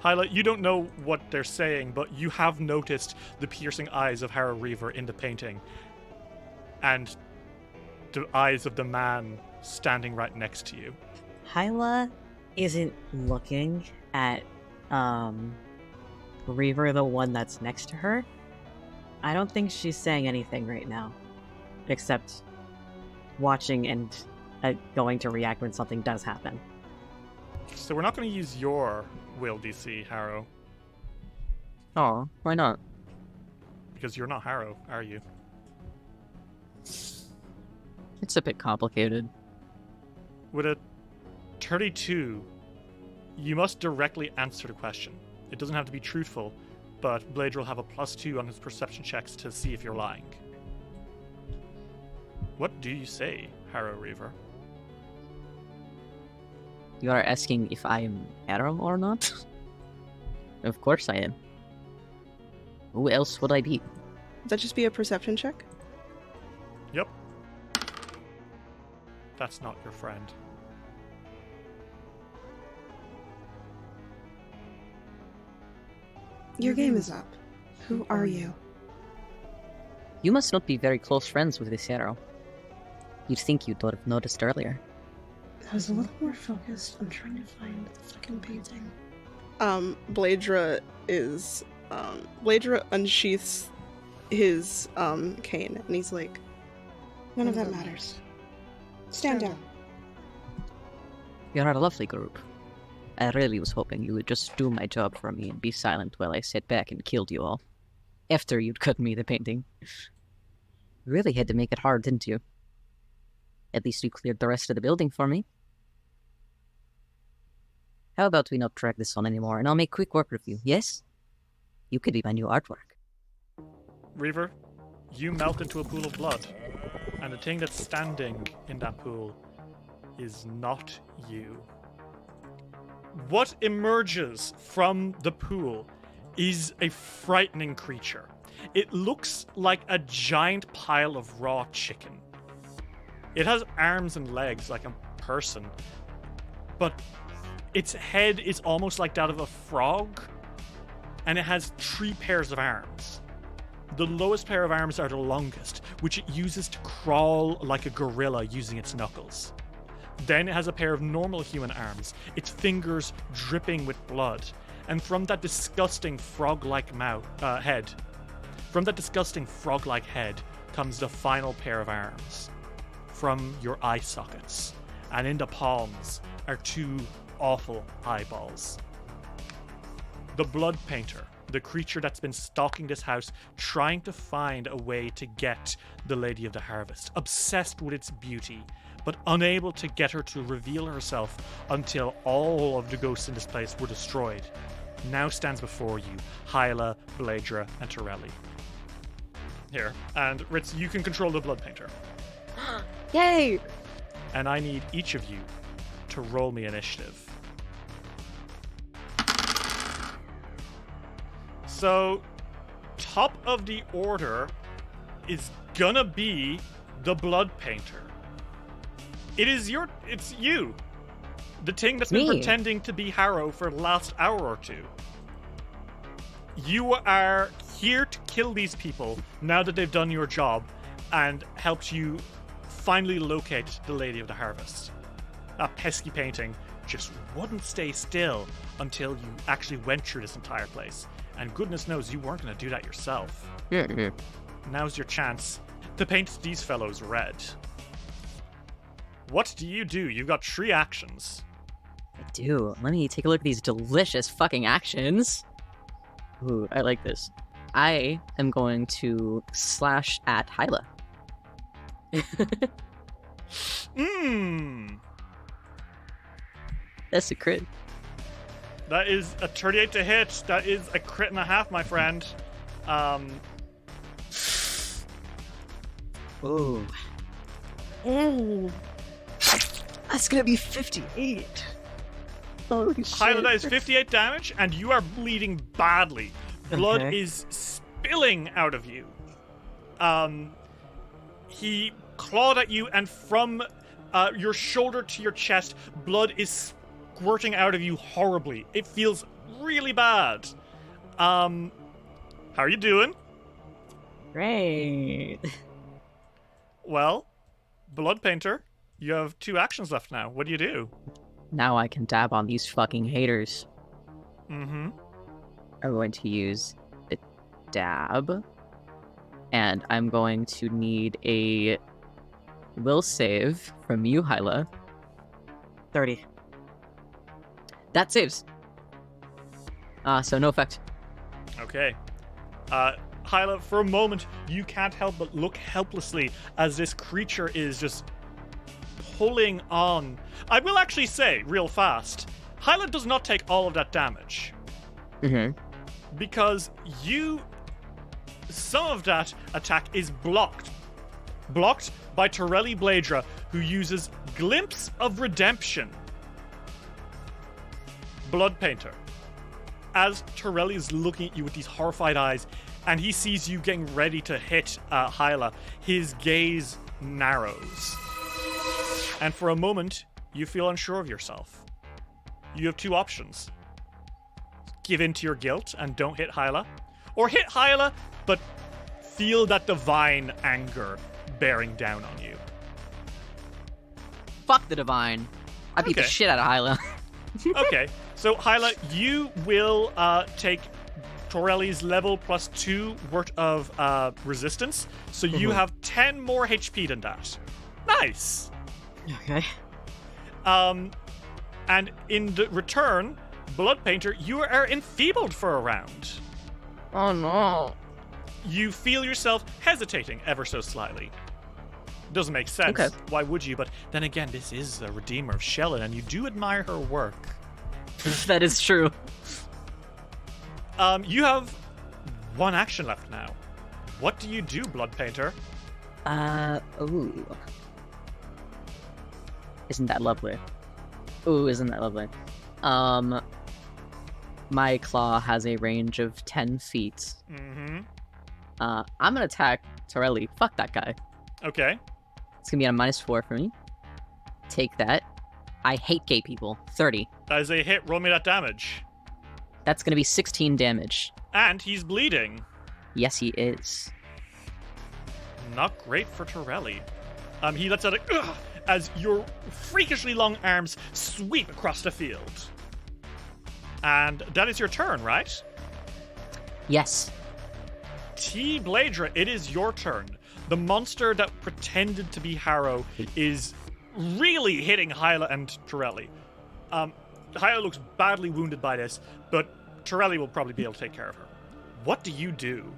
Hyla, you don't know what they're saying, but you have noticed the piercing eyes of Harrow-Reaver in the painting. And the eyes of the man standing right next to you. Hyla isn't looking at Reaver, the one that's next to her. I don't think she's saying anything right now, except watching and going to react when something does happen. So we're not going to use your will DC, Harrow, Oh, why not? because you're not Harrow, are you? It's a bit complicated. With a 32, you must directly answer the question. It doesn't have to be truthful, but Bleydre will have a +2 on his perception checks to see if you're lying. What do you say, Harrow-Reaver? You are asking if I am Harrow or not? Of course I am. Who else would I be? Would that just be a perception check? Yep. That's not your friend. Your game is up. Who are you? You must not be very close friends with this Harrow. You'd think you'd have noticed earlier. I was a little more focused on trying to find the fucking painting. Bleydre unsheaths his cane and he's like, None of that matters. Stand down. You're a lovely group. I really was hoping you would just do my job for me and be silent while I sat back and killed you all. After you'd cut me the painting. You really had to make it hard, didn't you? At least you cleared the rest of the building for me. How about we not drag this on anymore, and I'll make quick work of you, yes? You could be my new artwork. Reaver, you melt into a pool of blood, and the thing that's standing in that pool is not you. What emerges from the pool is a frightening creature. It looks like a giant pile of raw chicken. It has arms and legs like a person, but its head is almost like that of a frog, and it has 3 pairs of arms. The lowest pair of arms are the longest, which it uses to crawl like a gorilla using its knuckles. Then it has a pair of normal human arms, its fingers dripping with blood, and from that disgusting frog-like head comes the final pair of arms from your eye sockets, and in the palms are 2 awful eyeballs. The Blood Painter, the creature that's been stalking this house, trying to find a way to get the Lady of the Harvest, obsessed with its beauty, but unable to get her to reveal herself until all of the ghosts in this place were destroyed, now stands before you, Hyla, Bleydre, and Torelli. Here, and Ritz, you can control the Blood Painter. Yay! And I need each of you to roll me initiative. So, top of the order is gonna be the Blood Painter. It's you. The thing that's been pretending to be Harrow for the last hour or two. You are here to kill these people now that they've done your job and helped you finally locate the Lady of the Harvest. That pesky painting just wouldn't stay still until you actually went through this entire place. And goodness knows you weren't going to do that yourself. Yeah. Now's your chance to paint these fellows red. What do? You've got 3 actions. I do. Let me take a look at these delicious fucking actions. Ooh, I like this. I am going to slash at Hyla. That's a crit. That is a 38 to hit. That is a crit and a half, my friend. Ooh. Ooh. That's gonna be 58. Holy shit. Hyla, that is 58 damage, and you are bleeding badly. Blood Okay. is spilling out of you. He clawed at you, and from your shoulder to your chest, blood is squirting out of you horribly. It feels really bad. How are you doing? Great. Well, Blood Painter, you have 2 actions left now. What do you do? Now I can dab on these fucking haters. Mm-hmm. I'm going to use the dab. And I'm going to need a will save from you, Hyla. 30. That saves. So no effect. Okay. Hyla, for a moment, you can't help but look helplessly as this creature is just pulling on. I will actually say, real fast, Hyla does not take all of that damage. Mm-hmm. Because some of that attack is blocked. Blocked by Torelli Bleydre, who uses Glimpse of Redemption. Blood Painter. As Torelli is looking at you with these horrified eyes, and he sees you getting ready to hit Hyla, his gaze narrows. And for a moment, you feel unsure of yourself. You have 2 options. Give in to your guilt and don't hit Hyla, or hit Hyla, but feel that divine anger bearing down on you. Fuck the divine. I beat the Okay. shit out of Hyla. Okay, so Hyla, you will take Torelli's level +2 worth of resistance, so you have 10 more HP than that. Nice! Okay. And in the return, Blood Painter, you are enfeebled for a round. Oh no. You feel yourself hesitating ever so slightly. Doesn't make sense. Okay. Why would you? But then again, this is a Redeemer of Shellen, and you do admire her work. That is true. You have 1 action left now. What do you do, Blood Painter? Ooh. Isn't that lovely? Ooh, isn't that lovely? My claw has a range of 10 feet. Mm-hmm. I'm gonna attack Torelli. Fuck that guy. Okay. It's gonna be on a -4 for me. Take that. I hate gay people. 30. That is a hit. Roll me that damage. That's gonna be 16 damage. And he's bleeding. Yes, he is. Not great for Torelli. He lets out a ugh as your freakishly long arms sweep across the field. And that is your turn, right? Yes. T. Bleydre, it is your turn. The monster that pretended to be Harrow is really hitting Hyla and Torelli. Hyla looks badly wounded by this, but Torelli will probably be able to take care of her. What do you do?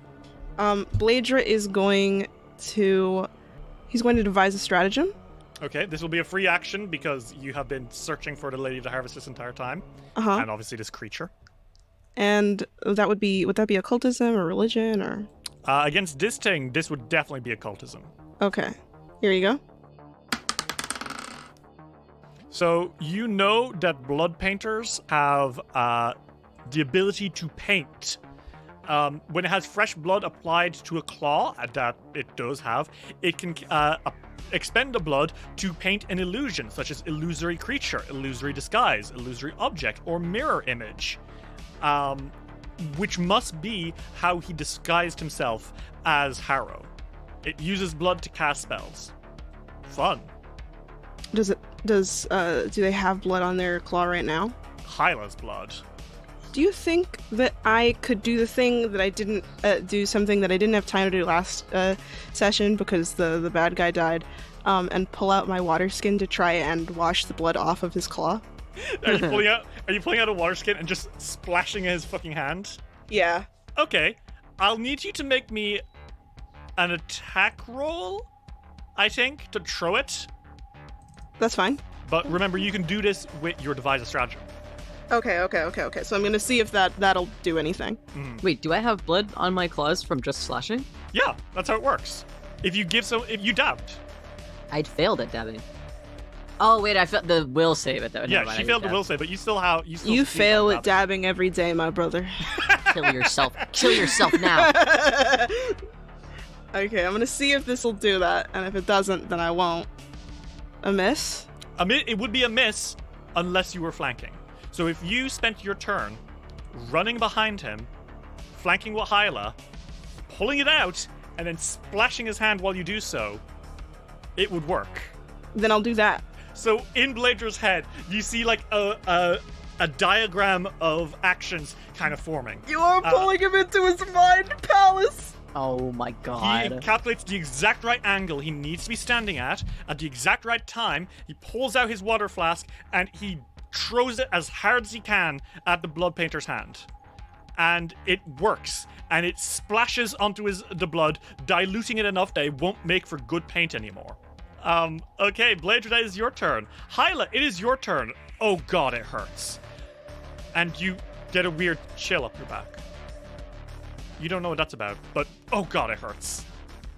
Bleydre is going to... He's going to devise a stratagem. Okay, this will be a free action because you have been searching for the Lady of the Harvest this entire time. Uh-huh. And obviously this creature. And would that be occultism or religion or... Against this thing, this would definitely be occultism. Okay. Here you go. So you know that blood painters have the ability to paint. When it has fresh blood applied to a claw, that it does have, it can expend the blood to paint an illusion, such as illusory creature, illusory disguise, illusory object, or mirror image. Which must be how he disguised himself as Harrow. It uses blood to cast spells. Fun. Do they have blood on their claw right now? Hyla's blood. Do you think that I could do the thing that I didn't do, something that I didn't have time to do last session because the bad guy died, and pull out my water skin to try and wash the blood off of his claw? Are you pulling out a water skin and just splashing in his fucking hand? Yeah. Okay. I'll need you to make me an attack roll, I think, to throw it. That's fine. But remember, you can do this with your devise a stratagem. Okay. So I'm gonna see if that'll do anything. Wait, do I have blood on my claws from just slashing? Yeah, that's how it works. If you dabbed. I'd failed at dabbing. Oh wait, I failed the will save at that. Yeah, she failed the will save, but you still have. You fail at dabbing every day, my brother. Kill yourself. Kill yourself now. Okay, I'm gonna see if this will do that, and if it doesn't, then I won't. A miss? It would be a miss unless you were flanking. So if you spent your turn running behind him, flanking with Hyla, pulling it out, and then splashing his hand while you do so, it would work. Then I'll do that. So in Bleydre's head, you see like a diagram of actions kind of forming. You are pulling him into his mind palace! Oh my god. He calculates the exact right angle he needs to be standing at the exact right time. He pulls out his water flask and he throws it as hard as he can at the blood painter's hand. And it works. And it splashes onto the blood, diluting it enough that it won't make for good paint anymore. Okay, Bleydre, that is your turn. Hyla, it is your turn. Oh god, it hurts. And you get a weird chill up your back. You don't know what that's about, but oh god, it hurts.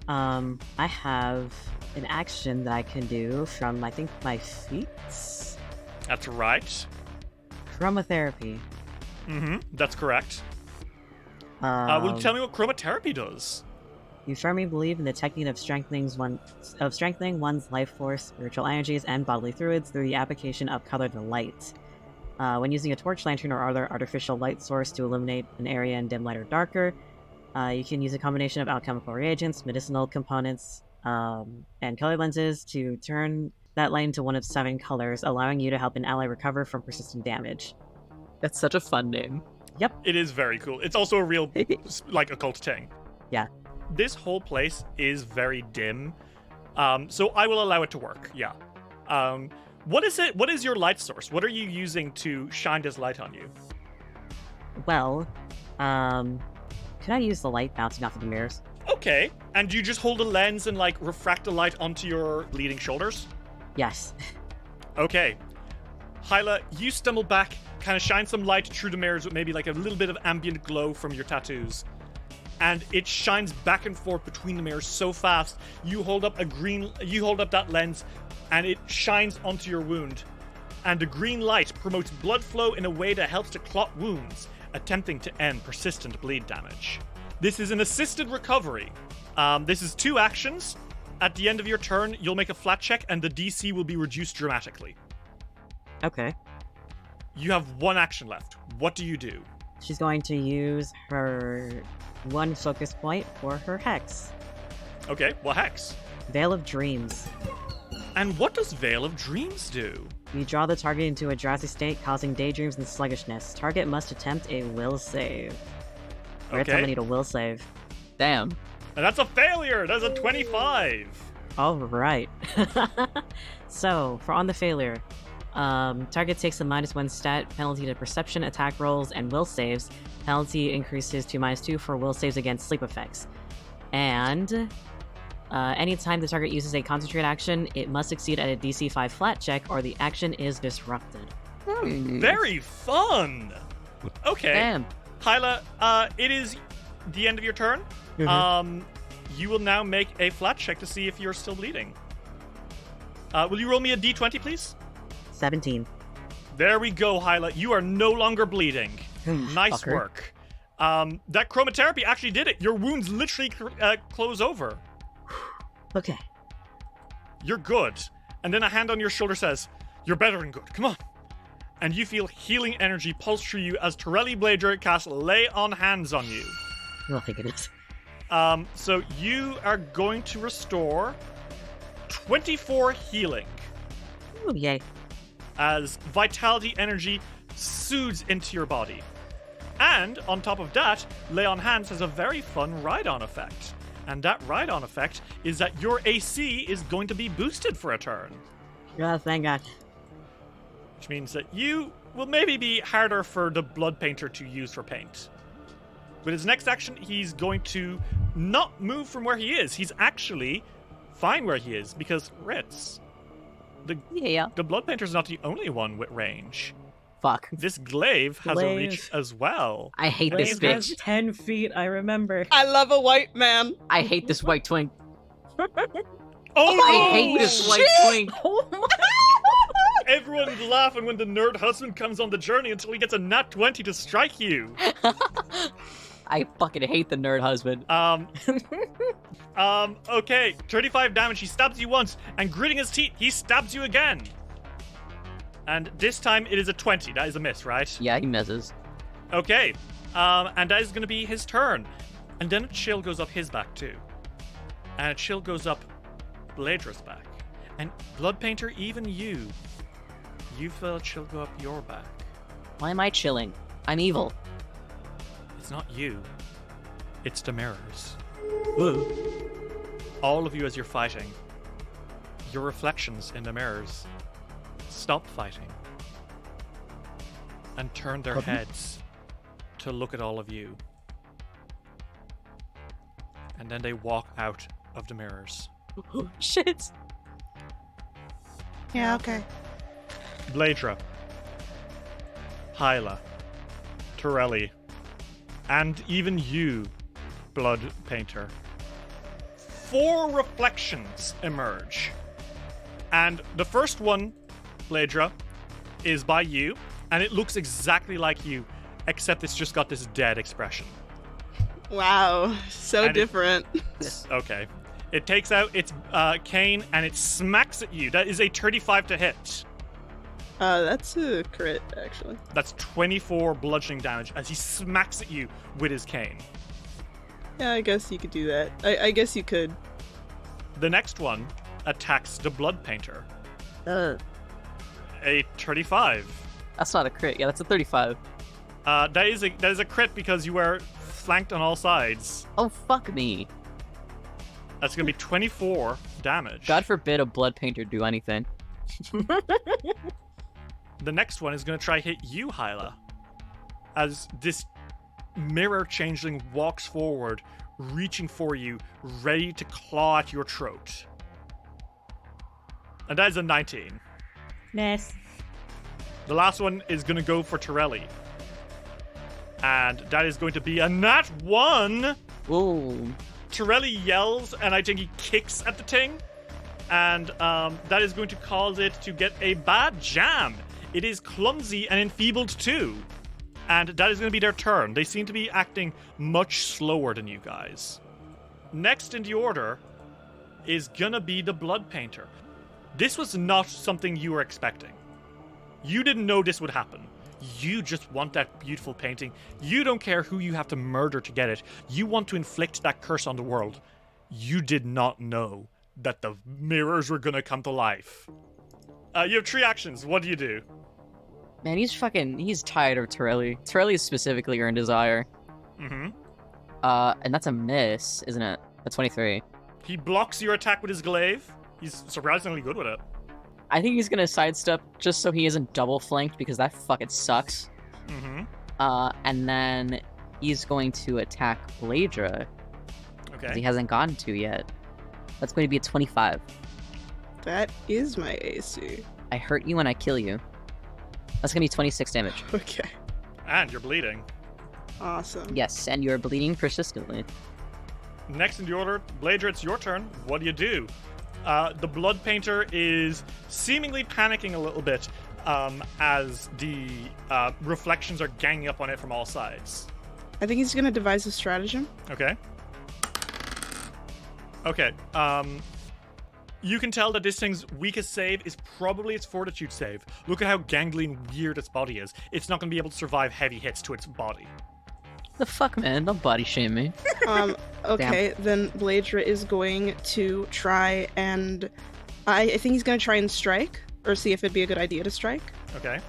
I have an action that I can do from, I think, my feet. That's right. Chromotherapy. That's correct. Will you tell me what chromotherapy does? You firmly believe in the technique of strengthening one's life force, spiritual energies, and bodily fluids through the application of colored light. When using a torch, lantern, or other artificial light source to illuminate an area in dim light or darker, you can use a combination of alchemical reagents, medicinal components, and color lenses to turn that light into one of 7 colors, allowing you to help an ally recover from persistent damage. That's such a fun name. Yep. It is very cool. It's also a real, like, occult thing. Yeah. This whole place is very dim, so I will allow it to work, yeah. What is your light source? What are you using to shine this light on you? Well, can I use the light bouncing off of the mirrors? Okay, and you just hold a lens and, like, refract the light onto your bleeding shoulders? Yes. Okay. Hyla, you stumble back, kind of shine some light through the mirrors with maybe, like, a little bit of ambient glow from your tattoos. And it shines back and forth between the mirrors so fast, you hold up that lens, and it shines onto your wound. And the green light promotes blood flow in a way that helps to clot wounds, attempting to end persistent bleed damage. This is an assisted recovery. This is 2 actions. At the end of your turn, you'll make a flat check, and the DC will be reduced dramatically. Okay. You have 1 action left. What do you do? She's going to use her 1 focus point for her hex. Okay, what hex? Veil of Dreams. And what does Veil of Dreams do? You draw the target into a drowsy state, causing daydreams and sluggishness. Target must attempt a will save. Every time I need a will save. Damn. And that's a failure! That's a 25! Alright. So, for on the failure, Target takes a -1 stat penalty to perception, attack rolls, and will saves. Penalty increases to -2 for will saves against sleep effects. And anytime the target uses a concentrate action, it must succeed at a DC 5 flat check or the action is disrupted. Very fun! Okay. Damn. Hyla, it is the end of your turn. You will now make a flat check to see if you're still bleeding. Will you roll me a d20, please? 17. There we go, Hyla. You are no longer bleeding. Nice Fucker. work. That chromatherapy actually did it. Your wounds literally close over. Okay. You're good. And then a hand on your shoulder says, you're better than good. Come on. And you feel healing energy pulse through you as Torelli Bleydre casts Lay on Hands on you. I think it is. So you are going to restore 24 healing Ooh, yay. as vitality energy soothes into your body. And on top of that, Lay on Hands has a very fun ride-on effect. And that ride-on effect is that your AC is going to be boosted for a turn. Oh, thank God. Which means that you will maybe be harder for the Blood Painter to use for paint. With his next action, he's going to not move from where he is. He's actually fine where he is because Ritz, the Blood Painter's not the only one with range. Fuck. This glaive has a Glaive. reach as well. I hate this Blade has bitch. 10 feet, I remember. I love a white man. I hate this white twink. Oh, I hate this white twink. Oh my Everyone's laughing when the nerd husband comes on the journey until he gets a nat 20 to strike you. I fucking hate the nerd husband. Okay, 35 damage. He stabs you once, and gritting his teeth, he stabs you again. And this time it is a 20. That is a miss, right? Yeah, he misses. Okay, and that is going to be his turn. And then a chill goes up his back too. And a chill goes up Bleydre's back. And Blood Painter, even you feel a chill go up your back. Why am I chilling? I'm evil. It's not you. It's the mirrors. All of you as you're fighting. Your reflections in the mirrors stop fighting and turn their heads to look at all of you. And then they walk out of the mirrors. Shit. Yeah, okay. Bleydre, Hyla, Torelli, and even you, Blood Painter. 4 reflections emerge. And the first one, Bleydre, is by you, and it looks exactly like you, except it's just got this dead expression. Wow, so And different. Okay. It takes out its cane and it smacks at you. That is a 35 to hit. That's a crit, actually. That's 24 bludgeoning damage as he smacks at you with his cane. Yeah, I guess you could do that. I guess you could. The next one attacks the Blood Painter. God. A 35. That's not a crit. Yeah, that's a 35. That is a crit because you are flanked on all sides. Oh, fuck me. That's going to be 24 damage. God forbid a blood painter do anything. The next one is going to try hit you, Hyla. As this mirror changeling walks forward, reaching for you, ready to claw at your throat. And that is a 19. Miss. The last one is going to go for Torelli. And that is going to be a nat 1. Ooh. Torelli yells, and I think he kicks at the thing. And that is going to cause it to get a bad jam. It is clumsy and enfeebled too. And that is going to be their turn. They seem to be acting much slower than you guys. Next in the order is going to be the Blood Painter. This was not something you were expecting. You didn't know this would happen. You just want that beautiful painting. You don't care who you have to murder to get it. You want to inflict that curse on the world. You did not know that the mirrors were going to come to life. You have 3 actions. What do you do? Man, he's tired of Torelli. Torelli specifically earned his ire. Mm-hmm. And that's a miss, isn't it? A 23. He blocks your attack with his glaive. He's surprisingly good with it. I think he's gonna sidestep just so he isn't double flanked because that fucking sucks. Mm-hmm. And then he's going to attack Bleydre. Okay. He hasn't gotten to yet. That's going to be a 25. That is my AC. I hurt you and I kill you. That's gonna be 26 damage. Okay. And you're bleeding. Awesome. Yes, and you're bleeding persistently. Next in the order, Bleydre, it's your turn. What do? The Blood Painter is seemingly panicking a little bit as the reflections are ganging up on it from all sides. I think he's gonna devise a stratagem. Okay. Okay. You can tell that this thing's weakest save is probably its fortitude save. Look at how gangly and weird its body is. It's not going to be able to survive heavy hits to its body. The fuck, man? Don't body shame me. Okay, then Bleydre is going to try and... I think he's going to try and strike, or see if it'd be a good idea to strike. Okay.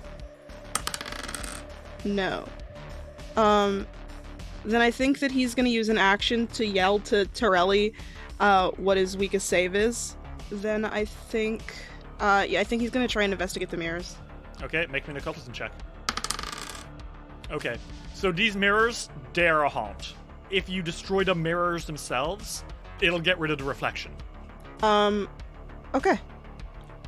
No. Then I think that he's going to use an action to yell to Torelli what his weakest save is. Then I think... I think he's going to try and investigate the mirrors. Okay, make me an occultism check. Okay, so these mirrors, they're a haunt. If you destroy the mirrors themselves, it'll get rid of the reflection. Okay.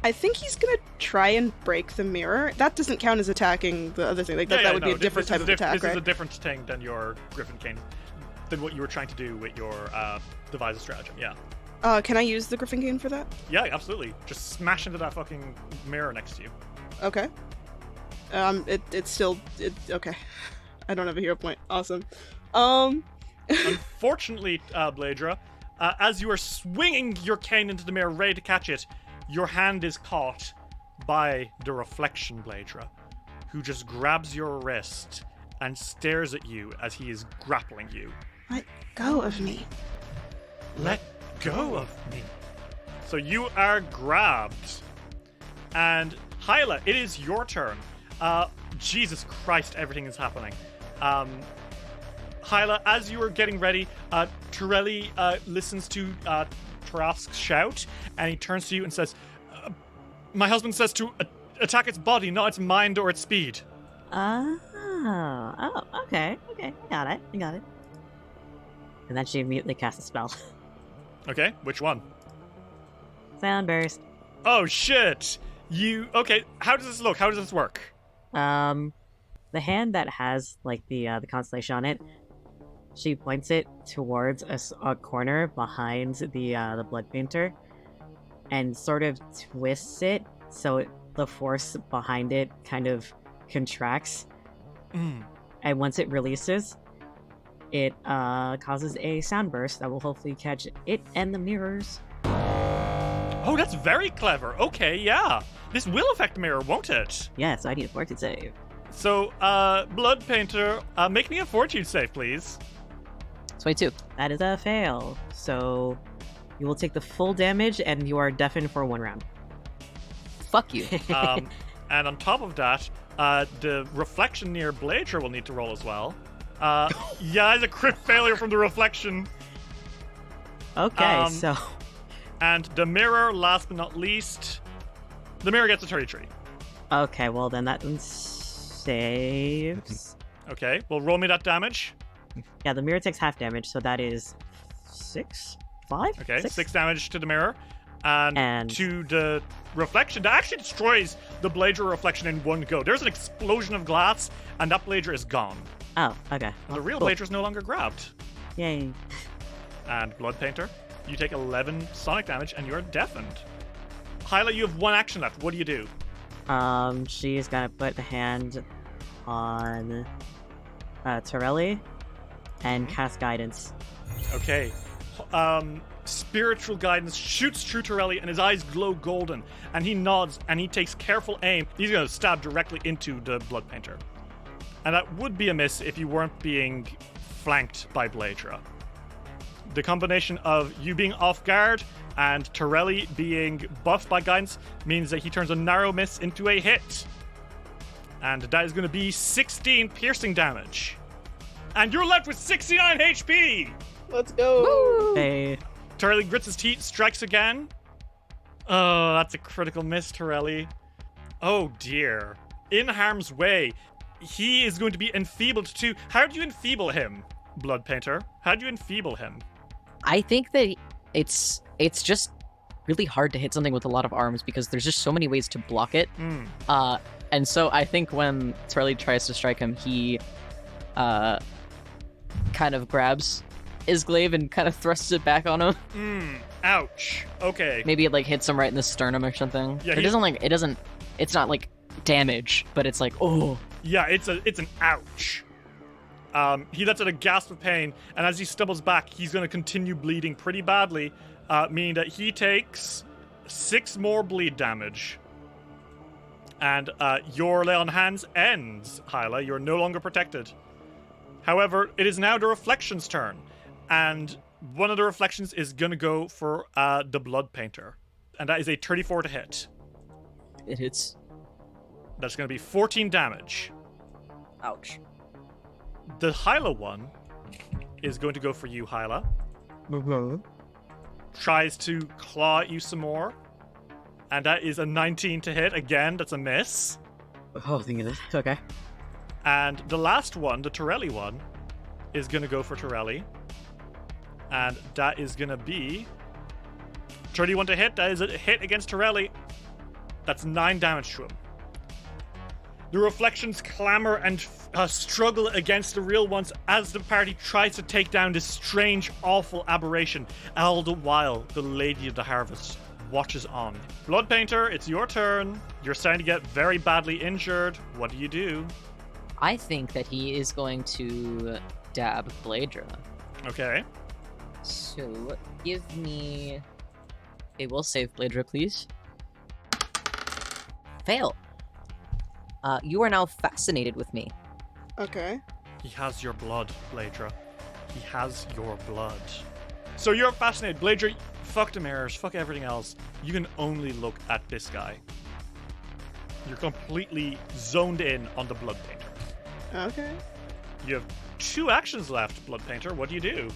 I think he's gonna try and break the mirror. That doesn't count as attacking the other thing. Like that would be a different type of attack, This right? is a different thing than your Griffin Cane, than what you were trying to do with your devise a stratagem, yeah. Can I use the Griffin Cane for that? Yeah, absolutely. Just smash into that fucking mirror next to you. Okay. It's still... okay. I don't have a hero point. Awesome. Unfortunately, Bleydre, as you are swinging your cane into the mirror, ready to catch it, your hand is caught by the reflection Bleydre, who just grabs your wrist and stares at you as he is grappling you. Let go of me. Let go of me. So you are grabbed. And Hyla, it is your turn. Jesus Christ, everything is happening. Hyla, as you are getting ready, Torelli listens to Tarask's shout, and he turns to you and says, my husband says to attack its body, not its mind or its speed. Oh, okay. I got it. And then she immediately casts a spell. Okay, which one? Sound burst. Oh, shit! Okay, how does this look? How does this work? The hand that has, like, the constellation on it, she points it towards a corner behind the Blood Painter and sort of twists it so the force behind it kind of contracts. And once it releases, it causes a sound burst that will hopefully catch it and the mirrors. Oh, that's very clever. Okay, yeah. This will affect the mirror, won't it? Yeah, so I need a fortitude save. So, Blood Painter, make me a fortitude save, please. 22. That is a fail. So you will take the full damage and you are deafened for 1 round. Fuck you. And on top of that, the reflection near Bleydre will need to roll as well. Yeah, it's a crit failure from the reflection. Okay, so... And the mirror, last but not least, the mirror gets a 33. Okay, well then that one saves. Okay, well roll me that damage. Yeah, the mirror takes half damage, so that is 5? Okay, 6? 6 damage to the mirror. And to the reflection, that actually destroys the Bleydre reflection in one go. There's an explosion of glass, and that Bleydre is gone. Oh, okay. The real cool. Bleydre is no longer grabbed. Yay. And Blood Painter, you take 11 sonic damage, and you're deafened. Hyla, you have 1 action left. What do you do? She's gonna put a hand on Torelli and cast guidance. Okay. Spiritual guidance shoots through Torelli, and his eyes glow golden, and he nods, and he takes careful aim. He's going to stab directly into the Blood Painter. And that would be a miss if you weren't being flanked by Bleydre. The combination of you being off guard and Torelli being buffed by guidance means that he turns a narrow miss into a hit. And that is going to be 16 piercing damage. And you're left with 69 HP! Let's go! Hey. Torelli grits his teeth, strikes again. Oh, that's a critical miss, Torelli. Oh dear. In harm's way. He is going to be enfeebled too. How do you enfeeble him, Blood Painter? How do you enfeeble him? I think that it's just really hard to hit something with a lot of arms because there's just so many ways to block it. And so I think when Torelli tries to strike him, he kind of grabs his glaive and kind of thrusts it back on him. Ouch. Okay. Maybe it like hits him right in the sternum or something. Yeah, it's not like damage, but it's like, oh. Yeah, it's an ouch. He lets out a gasp of pain, and as he stumbles back, he's going to continue bleeding pretty badly, meaning that he takes 6 more bleed damage. And your lay on hands ends, Hyla. You're no longer protected. However, it is now the Reflection's turn, and one of the Reflections is going to go for the Blood Painter, and that is a 34 to hit. It hits. That's going to be 14 damage. Ouch. The Hyla one is going to go for you, Hyla. Tries to claw at you some more. And that is a 19 to hit. Again, that's a miss. Oh, thinking this. Okay. And the last one, the Torelli one, is going to go for Torelli. And that is going to be 31 to hit. That is a hit against Torelli. That's 9 damage to him. The Reflections clamor and struggle against the real ones as the party tries to take down this strange, awful aberration. All the while, the Lady of the Harvest watches on. Blood Painter, it's your turn. You're starting to get very badly injured. What do? I think that he is going to dab Bleydre. Okay. So, give me a will save, Bleydre, please. Fail. You are now fascinated with me. Okay. He has your blood, Bleydre. He has your blood. So you're fascinated. Bleydre, fuck the mirrors, fuck everything else. You can only look at this guy. You're completely zoned in on the Blood Painter. Okay. You have 2 actions left, Blood Painter. What do?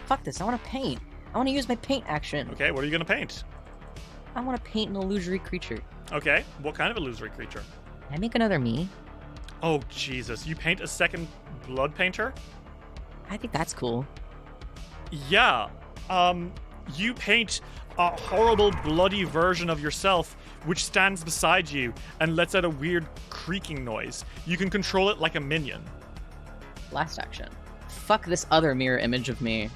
Fuck this, I want to paint. I want to use my paint action. Okay, what are you going to paint? I want to paint an illusory creature. Okay, what kind of illusory creature? Can I make another me? Oh, Jesus. You paint a second Blood Painter? I think that's cool. Yeah. You paint a horrible, bloody version of yourself, which stands beside you and lets out a weird creaking noise. You can control it like a minion. Last action. Fuck this other mirror image of me.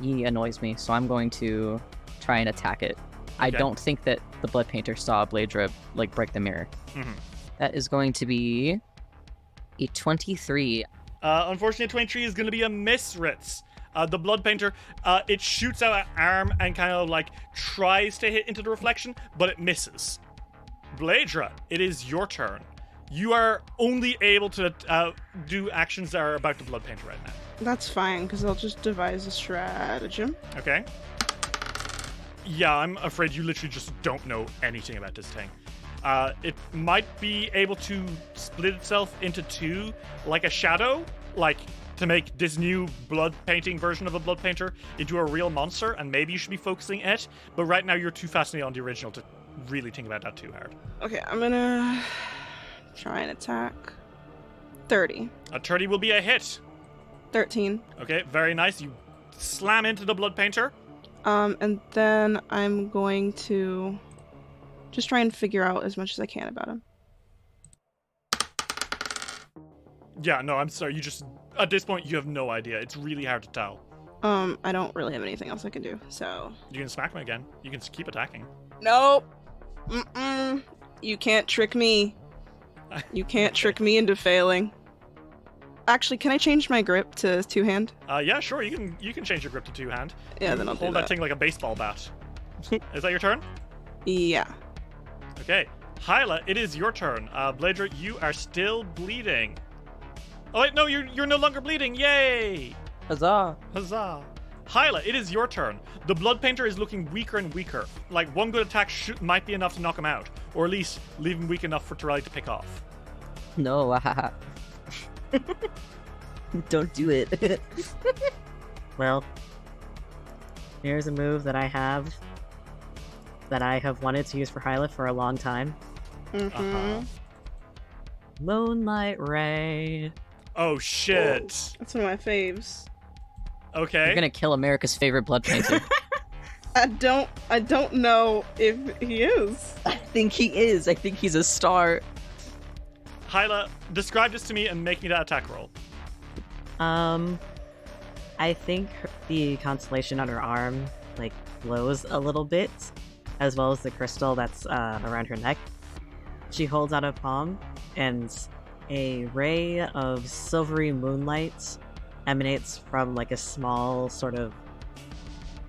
He annoys me, so I'm going to try and attack it. I don't think that the Blood Painter saw Bleydre break the mirror. Mm-hmm. That is going to be a 23. Unfortunately, 23 is going to be a miss, Ritz. The Blood Painter, it shoots out an arm and kind of tries to hit into the reflection, but it misses. Bleydre, it is your turn. You are only able to do actions that are about the Blood Painter right now. That's fine, because I'll just devise a stratagem. Okay. Yeah, I'm afraid you literally just don't know anything about this thing. It might be able to split itself into 2, like a shadow, to make this new blood painting version of a Blood Painter into a real monster, and maybe you should be focusing it, but right now you're too fascinated on the original to really think about that too hard. Okay, I'm gonna try and attack. 30. A 30 will be a hit. 13. Okay, very nice. You slam into the Blood Painter. And then I'm going to just try and figure out as much as I can about him. Yeah, no, I'm sorry. You just, at this point, you have no idea. It's really hard to tell. I don't really have anything else I can do, so... You can smack him again. You can keep attacking. Nope. You can't trick me. You can't trick me into failing. Actually, can I change my grip to 2-hand? Yeah, sure. You can change your grip to 2-hand. Yeah, then I'll hold do that thing like a baseball bat. Is that your turn? Yeah. Okay. Hyla, it is your turn. Bleydre, you are still bleeding. Oh wait, no, you're no longer bleeding. Yay! Huzzah! Huzzah! Hyla, it is your turn. The Blood Painter is looking weaker and weaker. One good attack might be enough to knock him out, or at least leave him weak enough for Torelli to pick off. No, don't do it. Well, here's a move that I have that I have wanted to use for Hyla for a long time. Uh-huh. Moonlight Ray. Oh, shit. That's one of my faves. Okay. You're gonna kill America's favorite blood painter. I don't know if he is. I think he is. I think he's a star. Hyla, describe this to me and make me that attack roll. I think the constellation on her arm, like, glows a little bit, as well as the crystal that's around her neck. She holds out a palm, and a ray of silvery moonlight emanates from, like, a small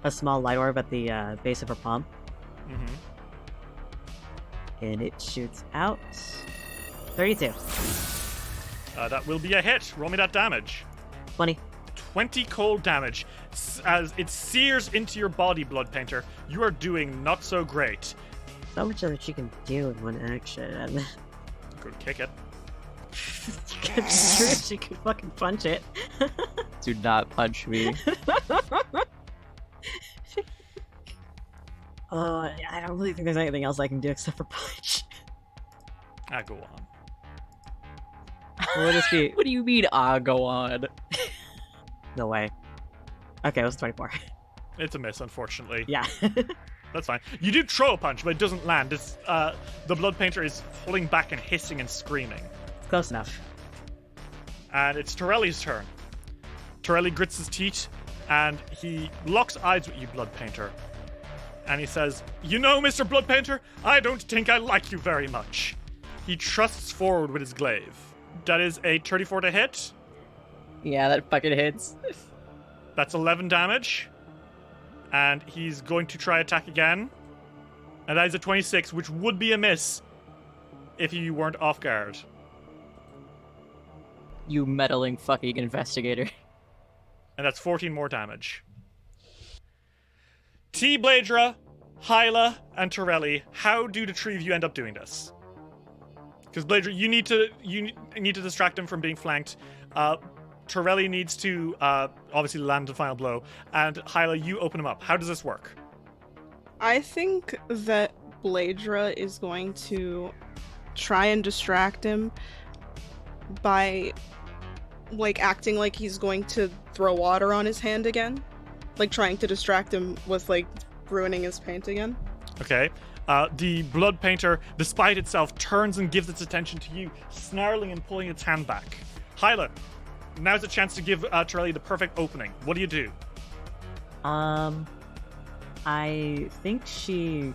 light orb at the base of her palm. Mm-hmm. And it shoots out 32. That will be a hit. Roll me that damage. 20. 20 cold damage. As it sears into your body, Blood Painter, you are doing not so great. So much that she can do in one action. Good kick it. It's true, she could fucking punch it. Do not punch me. I don't really think there's anything else I can do except for punch. Go on. What would this be? What do you mean, go on? No way. Okay, it was 24. It's a miss, unfortunately. Yeah. That's fine. You do throw a punch, but it doesn't land. It's, the Blood Painter is pulling back and hissing and screaming. It's close enough. And it's Torelli's turn. Torelli grits his teeth, and he locks eyes with you, Blood Painter. And he says, "You know, Mr. Blood Painter, I don't think I like you very much." He thrusts forward with his glaive. That is a 34 to hit. Yeah, that fucking hits. That's 11 damage. And he's going to try attack again. And that is a 26, which would be a miss if you weren't off guard. You meddling fucking investigator. And that's 14 more damage. Bleydre, Hyla, and Torelli, how do the three of you end up doing this? Because Bleydre, you need to distract him from being flanked. Torelli needs to obviously land the final blow, and Hyla, you open him up. How does this work? I think that Bleydre is going to try and distract him by, like, acting like he's going to throw water on his hand again. Like, trying to distract him with, like, ruining his paint again. Okay. The Blood Painter, despite itself, turns and gives its attention to you, snarling and pulling its hand back. Hyla, now's a chance to give Torelli the perfect opening. What do you do? I think she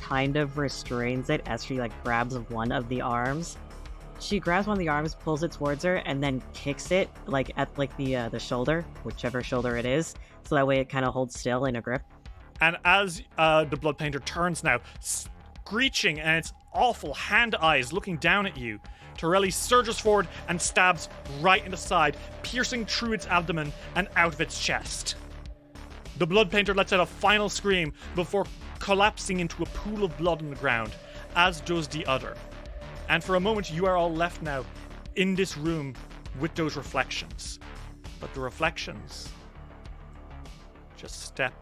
kind of restrains it as she, like, grabs one of the arms. She grabs one of the arms, pulls it towards her, and then kicks it, like, at, like, the shoulder, whichever shoulder it is, so that way it kind of holds still in a grip. And as the Blood Painter turns now, screeching and its awful hand eyes looking down at you, Torelli surges forward and stabs right in the side, piercing through its abdomen and out of its chest. The Blood Painter lets out a final scream before collapsing into a pool of blood on the ground, as does the other. And for a moment, you are all left now in this room with those reflections. But the reflections just step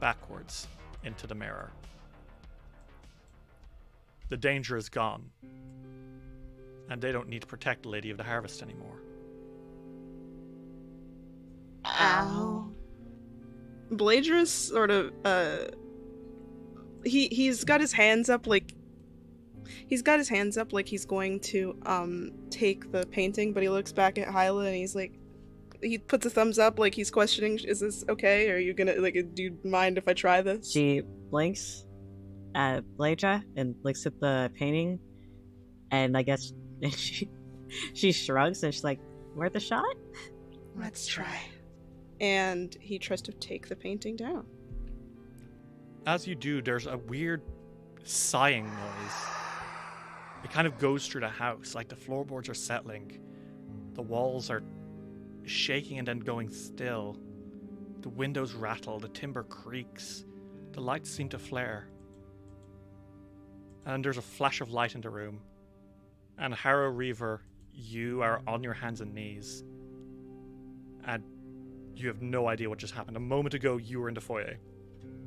backwards into the mirror. The danger is gone. And they don't need to protect the Lady of the Harvest anymore. Ow. Bleydre's sort of, he's got his hands up like he's going to take the painting, but he looks back at Hyla and he's like, he puts a thumbs up like he's questioning, is this okay? Are you gonna, like, do you mind if I try this? She blinks at Bleydre and looks at the painting, and I guess she shrugs and she's like, worth a shot? Let's try. And he tries to take the painting down. As you do, there's a weird sighing noise. It kind of goes through the house, like the floorboards are settling. The walls are shaking and then going still. The windows rattle, the timber creaks. The lights seem to flare. And there's a flash of light in the room. And Harrow-Reaver, you are on your hands and knees. And you have no idea what just happened. A moment ago, you were in the foyer.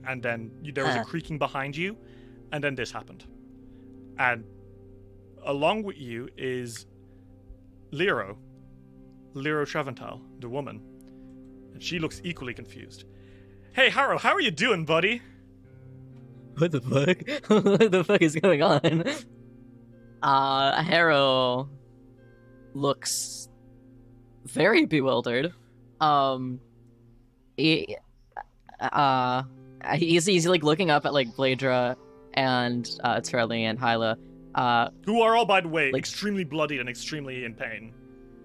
and then there was a creaking behind you, and then this happened. And along with you is Lero Treventhal, the woman, and she looks equally confused. Hey, Harold, how are you doing, buddy? What the fuck? What the fuck is going on? Harrow looks very bewildered. He's like looking up at like Bleydre and Turley and Hyla, who are all, by the way, like, extremely bloodied and extremely in pain.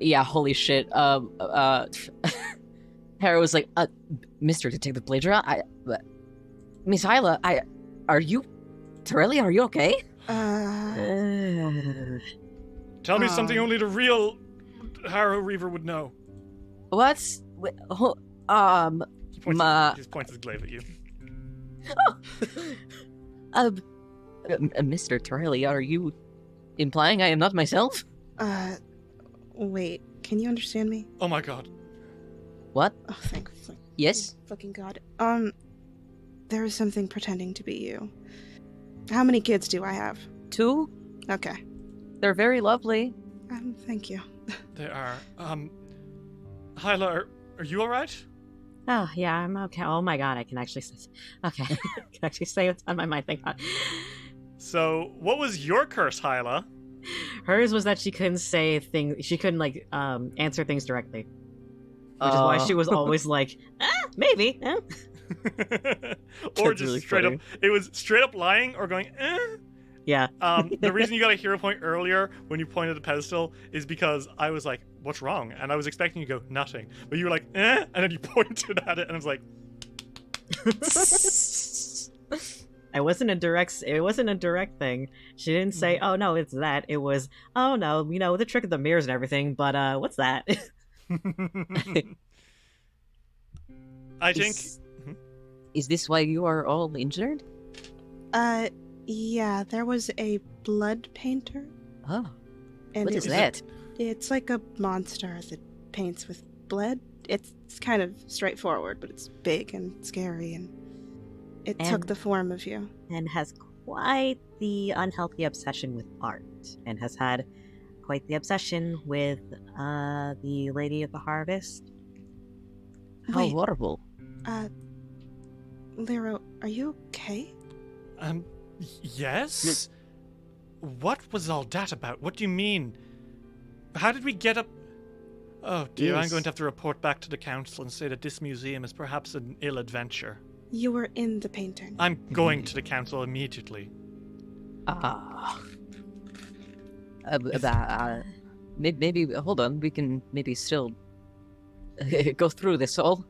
Yeah, holy shit. Harrow was like, Mr. Detective Bleydre, Miss Hyla, are you, Turley, are you okay? Tell me something only the real Harrow-Reaver would know. What's, He points his glaive at you. Mr. Turley, are you implying I am not myself? Wait, can you understand me? Oh my god. What? Oh, thank Yes? fucking god. There is something pretending to be you. How many kids do I have? 2? Okay. They're very lovely. Thank you. They are. Hyla, are you alright? Oh, yeah, I'm okay. Oh my god, I can actually say... Okay, I can actually say what's on my mind, thank god. So, what was your curse, Hyla? Hers was that she couldn't say things... She couldn't, like, answer things directly. Which is why she was always like, maybe. Or That's just really straight funny. up... It was straight up lying or going, eh? Yeah. The reason you got a hero point earlier when you pointed at the pedestal is because I was like, what's wrong? And I was expecting you to go, nothing. But you were like, eh? And then you pointed at it and I was like... It wasn't a direct thing. She didn't say, oh no, it's that. It was, oh no, you know, the trick of the mirrors and everything, but what's that? I think... Is this why you are all injured? Yeah, there was a blood painter. Oh, And what is it's- that? It's like a monster that paints with blood. It's kind of straightforward, but it's big and scary, and it took And- the form of you. And has quite the unhealthy obsession with art, and has had quite the obsession with the Lady of the Harvest. How Wait, horrible. Lero, are you okay? Yes? What was all that about? What do you mean? How did we get up... Oh dear, I'm Yes. going to have to report back to the council and say that this museum is perhaps an ill adventure. You were in the painting. I'm going to the council immediately. Maybe, hold on, we can maybe still go through this all.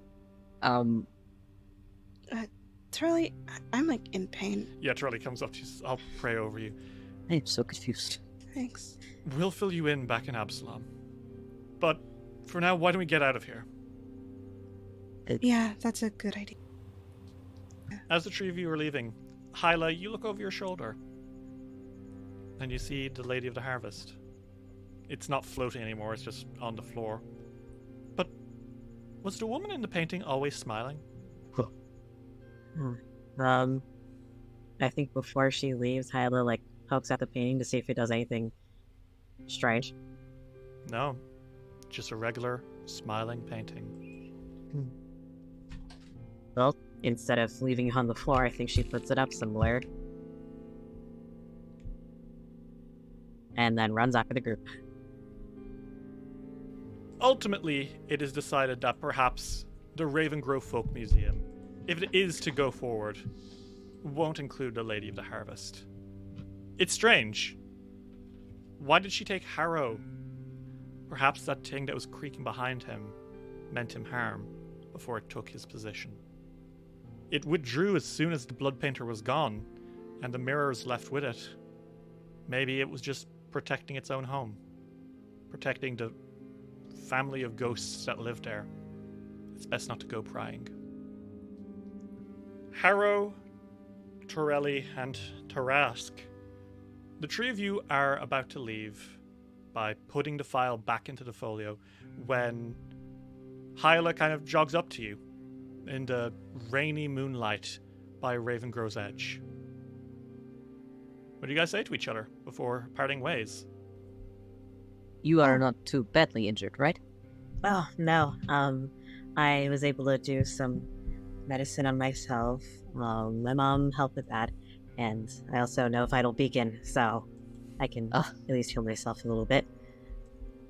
Turley, I'm like in pain. Yeah, Charlie comes up to you. I'll pray over you. I'm so confused. Thanks. We'll fill you in back in Absalom. But for now, why don't we get out of here? Yeah, that's a good idea. As the three of you are leaving, Hyla, you look over your shoulder. And you see the Lady of the Harvest. It's not floating anymore, it's just on the floor. But was the woman in the painting always smiling? I think before she leaves, Hyla like pokes at the painting to see if it does anything strange. No. Just a regular, smiling painting. Well, instead of leaving it on the floor, I think she puts it up somewhere. And then runs after the group. Ultimately, it is decided that perhaps the Ravengro Folk Museum, if it is to go forward, won't include the Lady of the Harvest. It's strange. Why did she take Harrow? Perhaps that thing that was creaking behind him meant him harm before it took his position. It withdrew as soon as the blood painter was gone, and the mirrors left with it. Maybe it was just protecting its own home. Protecting the family of ghosts that live there. It's best not to go prying. Harrow, Torelli, and Tarask. The three of you are about to leave by putting the file back into the folio when Hyla kind of jogs up to you in the rainy moonlight by Ravengro's edge. What do you guys say to each other before parting ways? You are not too badly injured, right? Oh, no. I was able to do some medicine on myself. My mom helped with that. And I also know Vital Beacon, so I can at least heal myself a little bit.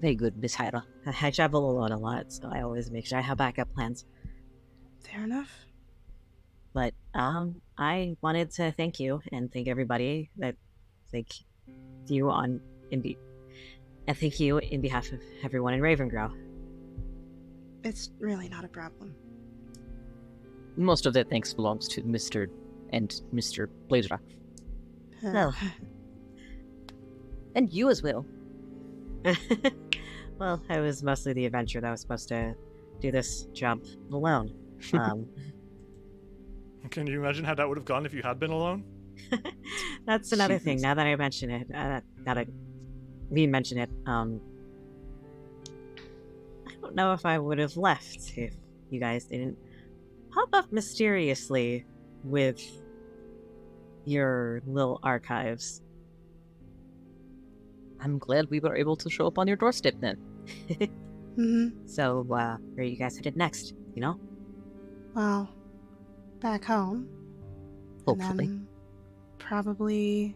Very good, Miss Hyra. I travel alone a lot, so I always make sure I have backup plans. Fair enough. But I wanted to thank you and thank everybody. Thank you and thank you in behalf of everyone in Ravengro. It's really not a problem. Most of that thanks belongs to Mr. and Mr. Bleydre. Oh. And you as well. Well, I was mostly the adventurer that was supposed to do this job alone. Can you imagine how that would have gone if you had been alone? That's another thing. Now that I mention it, we mention it. I don't know if I would have left if you guys didn't pop up mysteriously with your little archives. I'm glad we were able to show up on your doorstep then. Mm-hmm. So, where are you guys headed next? You know? Well, back home. Hopefully. And then probably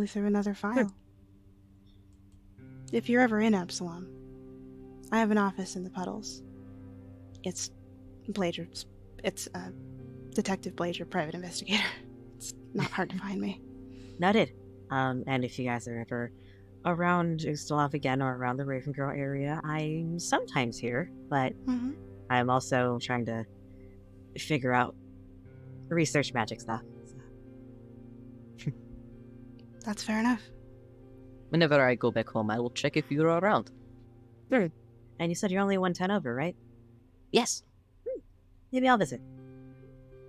through another file. If you're ever in Absalom, I have an office in the puddles. It's Bleydre. It's Detective Bleydre, private investigator. It's not hard to find me. Noted. And if you guys are ever around Ustalav again or around the Ravengro area, I'm sometimes here, but I'm also trying to figure out research magic stuff. So. That's fair enough. Whenever I go back home, I will check if you're around. Sure. And you said you're only 110 over, right? Yes. Maybe I'll visit.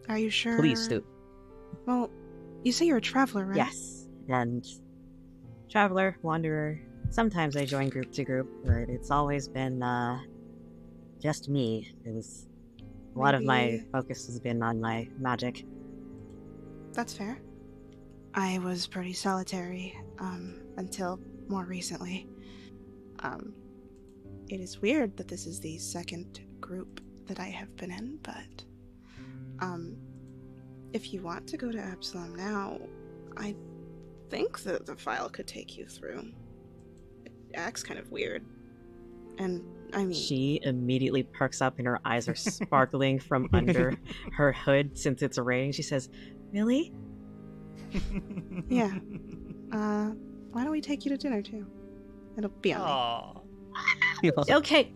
Are you sure? Please do. Well, you say you're a traveler, right? Yes. And traveler, wanderer. Sometimes I join group to group, but it's always been just me. It was a lot of my focus has been on my magic. That's fair. I was pretty solitary until more recently. It is weird that this is the second group that I have been in, but if you want to go to Absalom now, I think that the file could take you through. It acts kind of weird. And, I mean... She immediately perks up and her eyes are sparkling from under her hood since it's raining. She says, "Really?" Yeah. Why don't we take you to dinner, too? It'll be on me. Okay,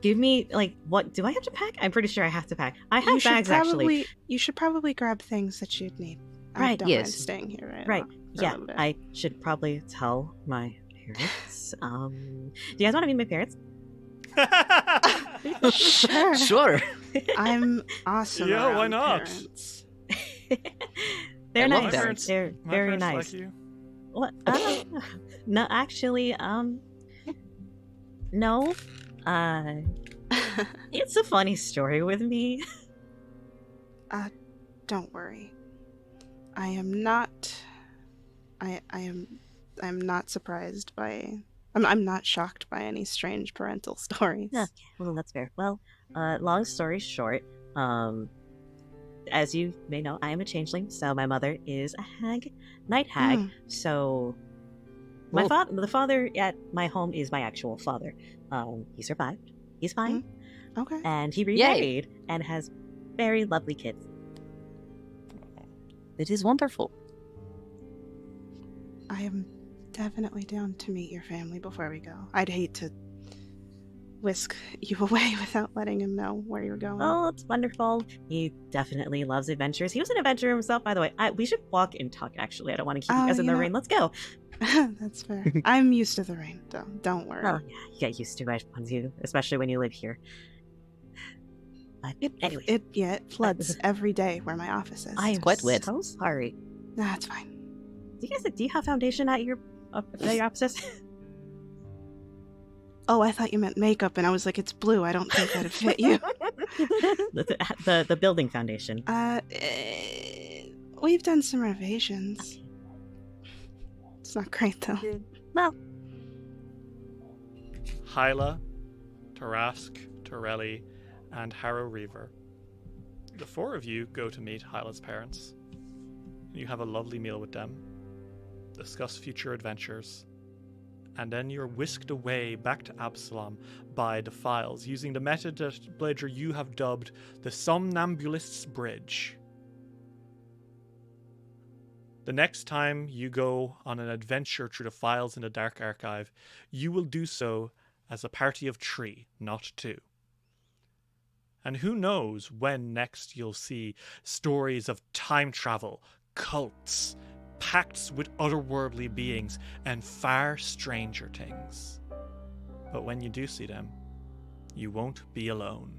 give me, what, do I have to pack? I'm pretty sure I have to pack. I have bags, actually. You should probably grab things that you'd need. Right, I don't yes. mind staying here, right? Right, for a yeah, little bit. I should probably tell my parents. Do you guys want to meet my parents? Sure. Sure. I'm awesome. Yeah, why around not? parents. They're I love nice. parents. They're My very parents nice. like you. What? No, actually, no. It's a funny story with me. Don't worry. I am not. I'm not surprised by. I'm not shocked by any strange parental stories. Yeah, well, that's fair. Well, long story short, as you may know, I am a changeling, so my mother is a hag, night hag. So, the father at my home is my actual father. He survived. He's fine. Okay. And he remarried and has very lovely kids. It is wonderful. I am definitely down to meet your family before we go. I'd hate to whisk you away without letting him know where you're going. Oh, it's wonderful. He definitely loves adventures. He was an adventurer himself, by the way. We should walk and talk, actually. I don't want to keep you guys in the rain. Let's go. That's fair. I'm used to the rain, so don't worry. Oh, yeah, you get used to it, especially when you live here. But anyway. It floods every day where my office is. I am quite wet. so sorry. Nah, it's fine. Do you have foundation at your offices? Oh, I thought you meant makeup, and I was like, it's blue. I don't think that'd fit you. The building foundation. We've done some renovations. It's not great though. Well, Hyla, Tarask, Torelli, and Harrow-Reaver. The four of you go to meet Hyla's parents. You have a lovely meal with them, discuss future adventures, and then you're whisked away back to Absalom by the files using the method that, Bleydre, you have dubbed the Somnambulist's Bridge. The next time you go on an adventure through the files in the Dark Archive, you will do so as a party of 3, not 2. And who knows when next you'll see stories of time travel, cults, pacts with otherworldly beings, and far stranger things. But when you do see them, you won't be alone.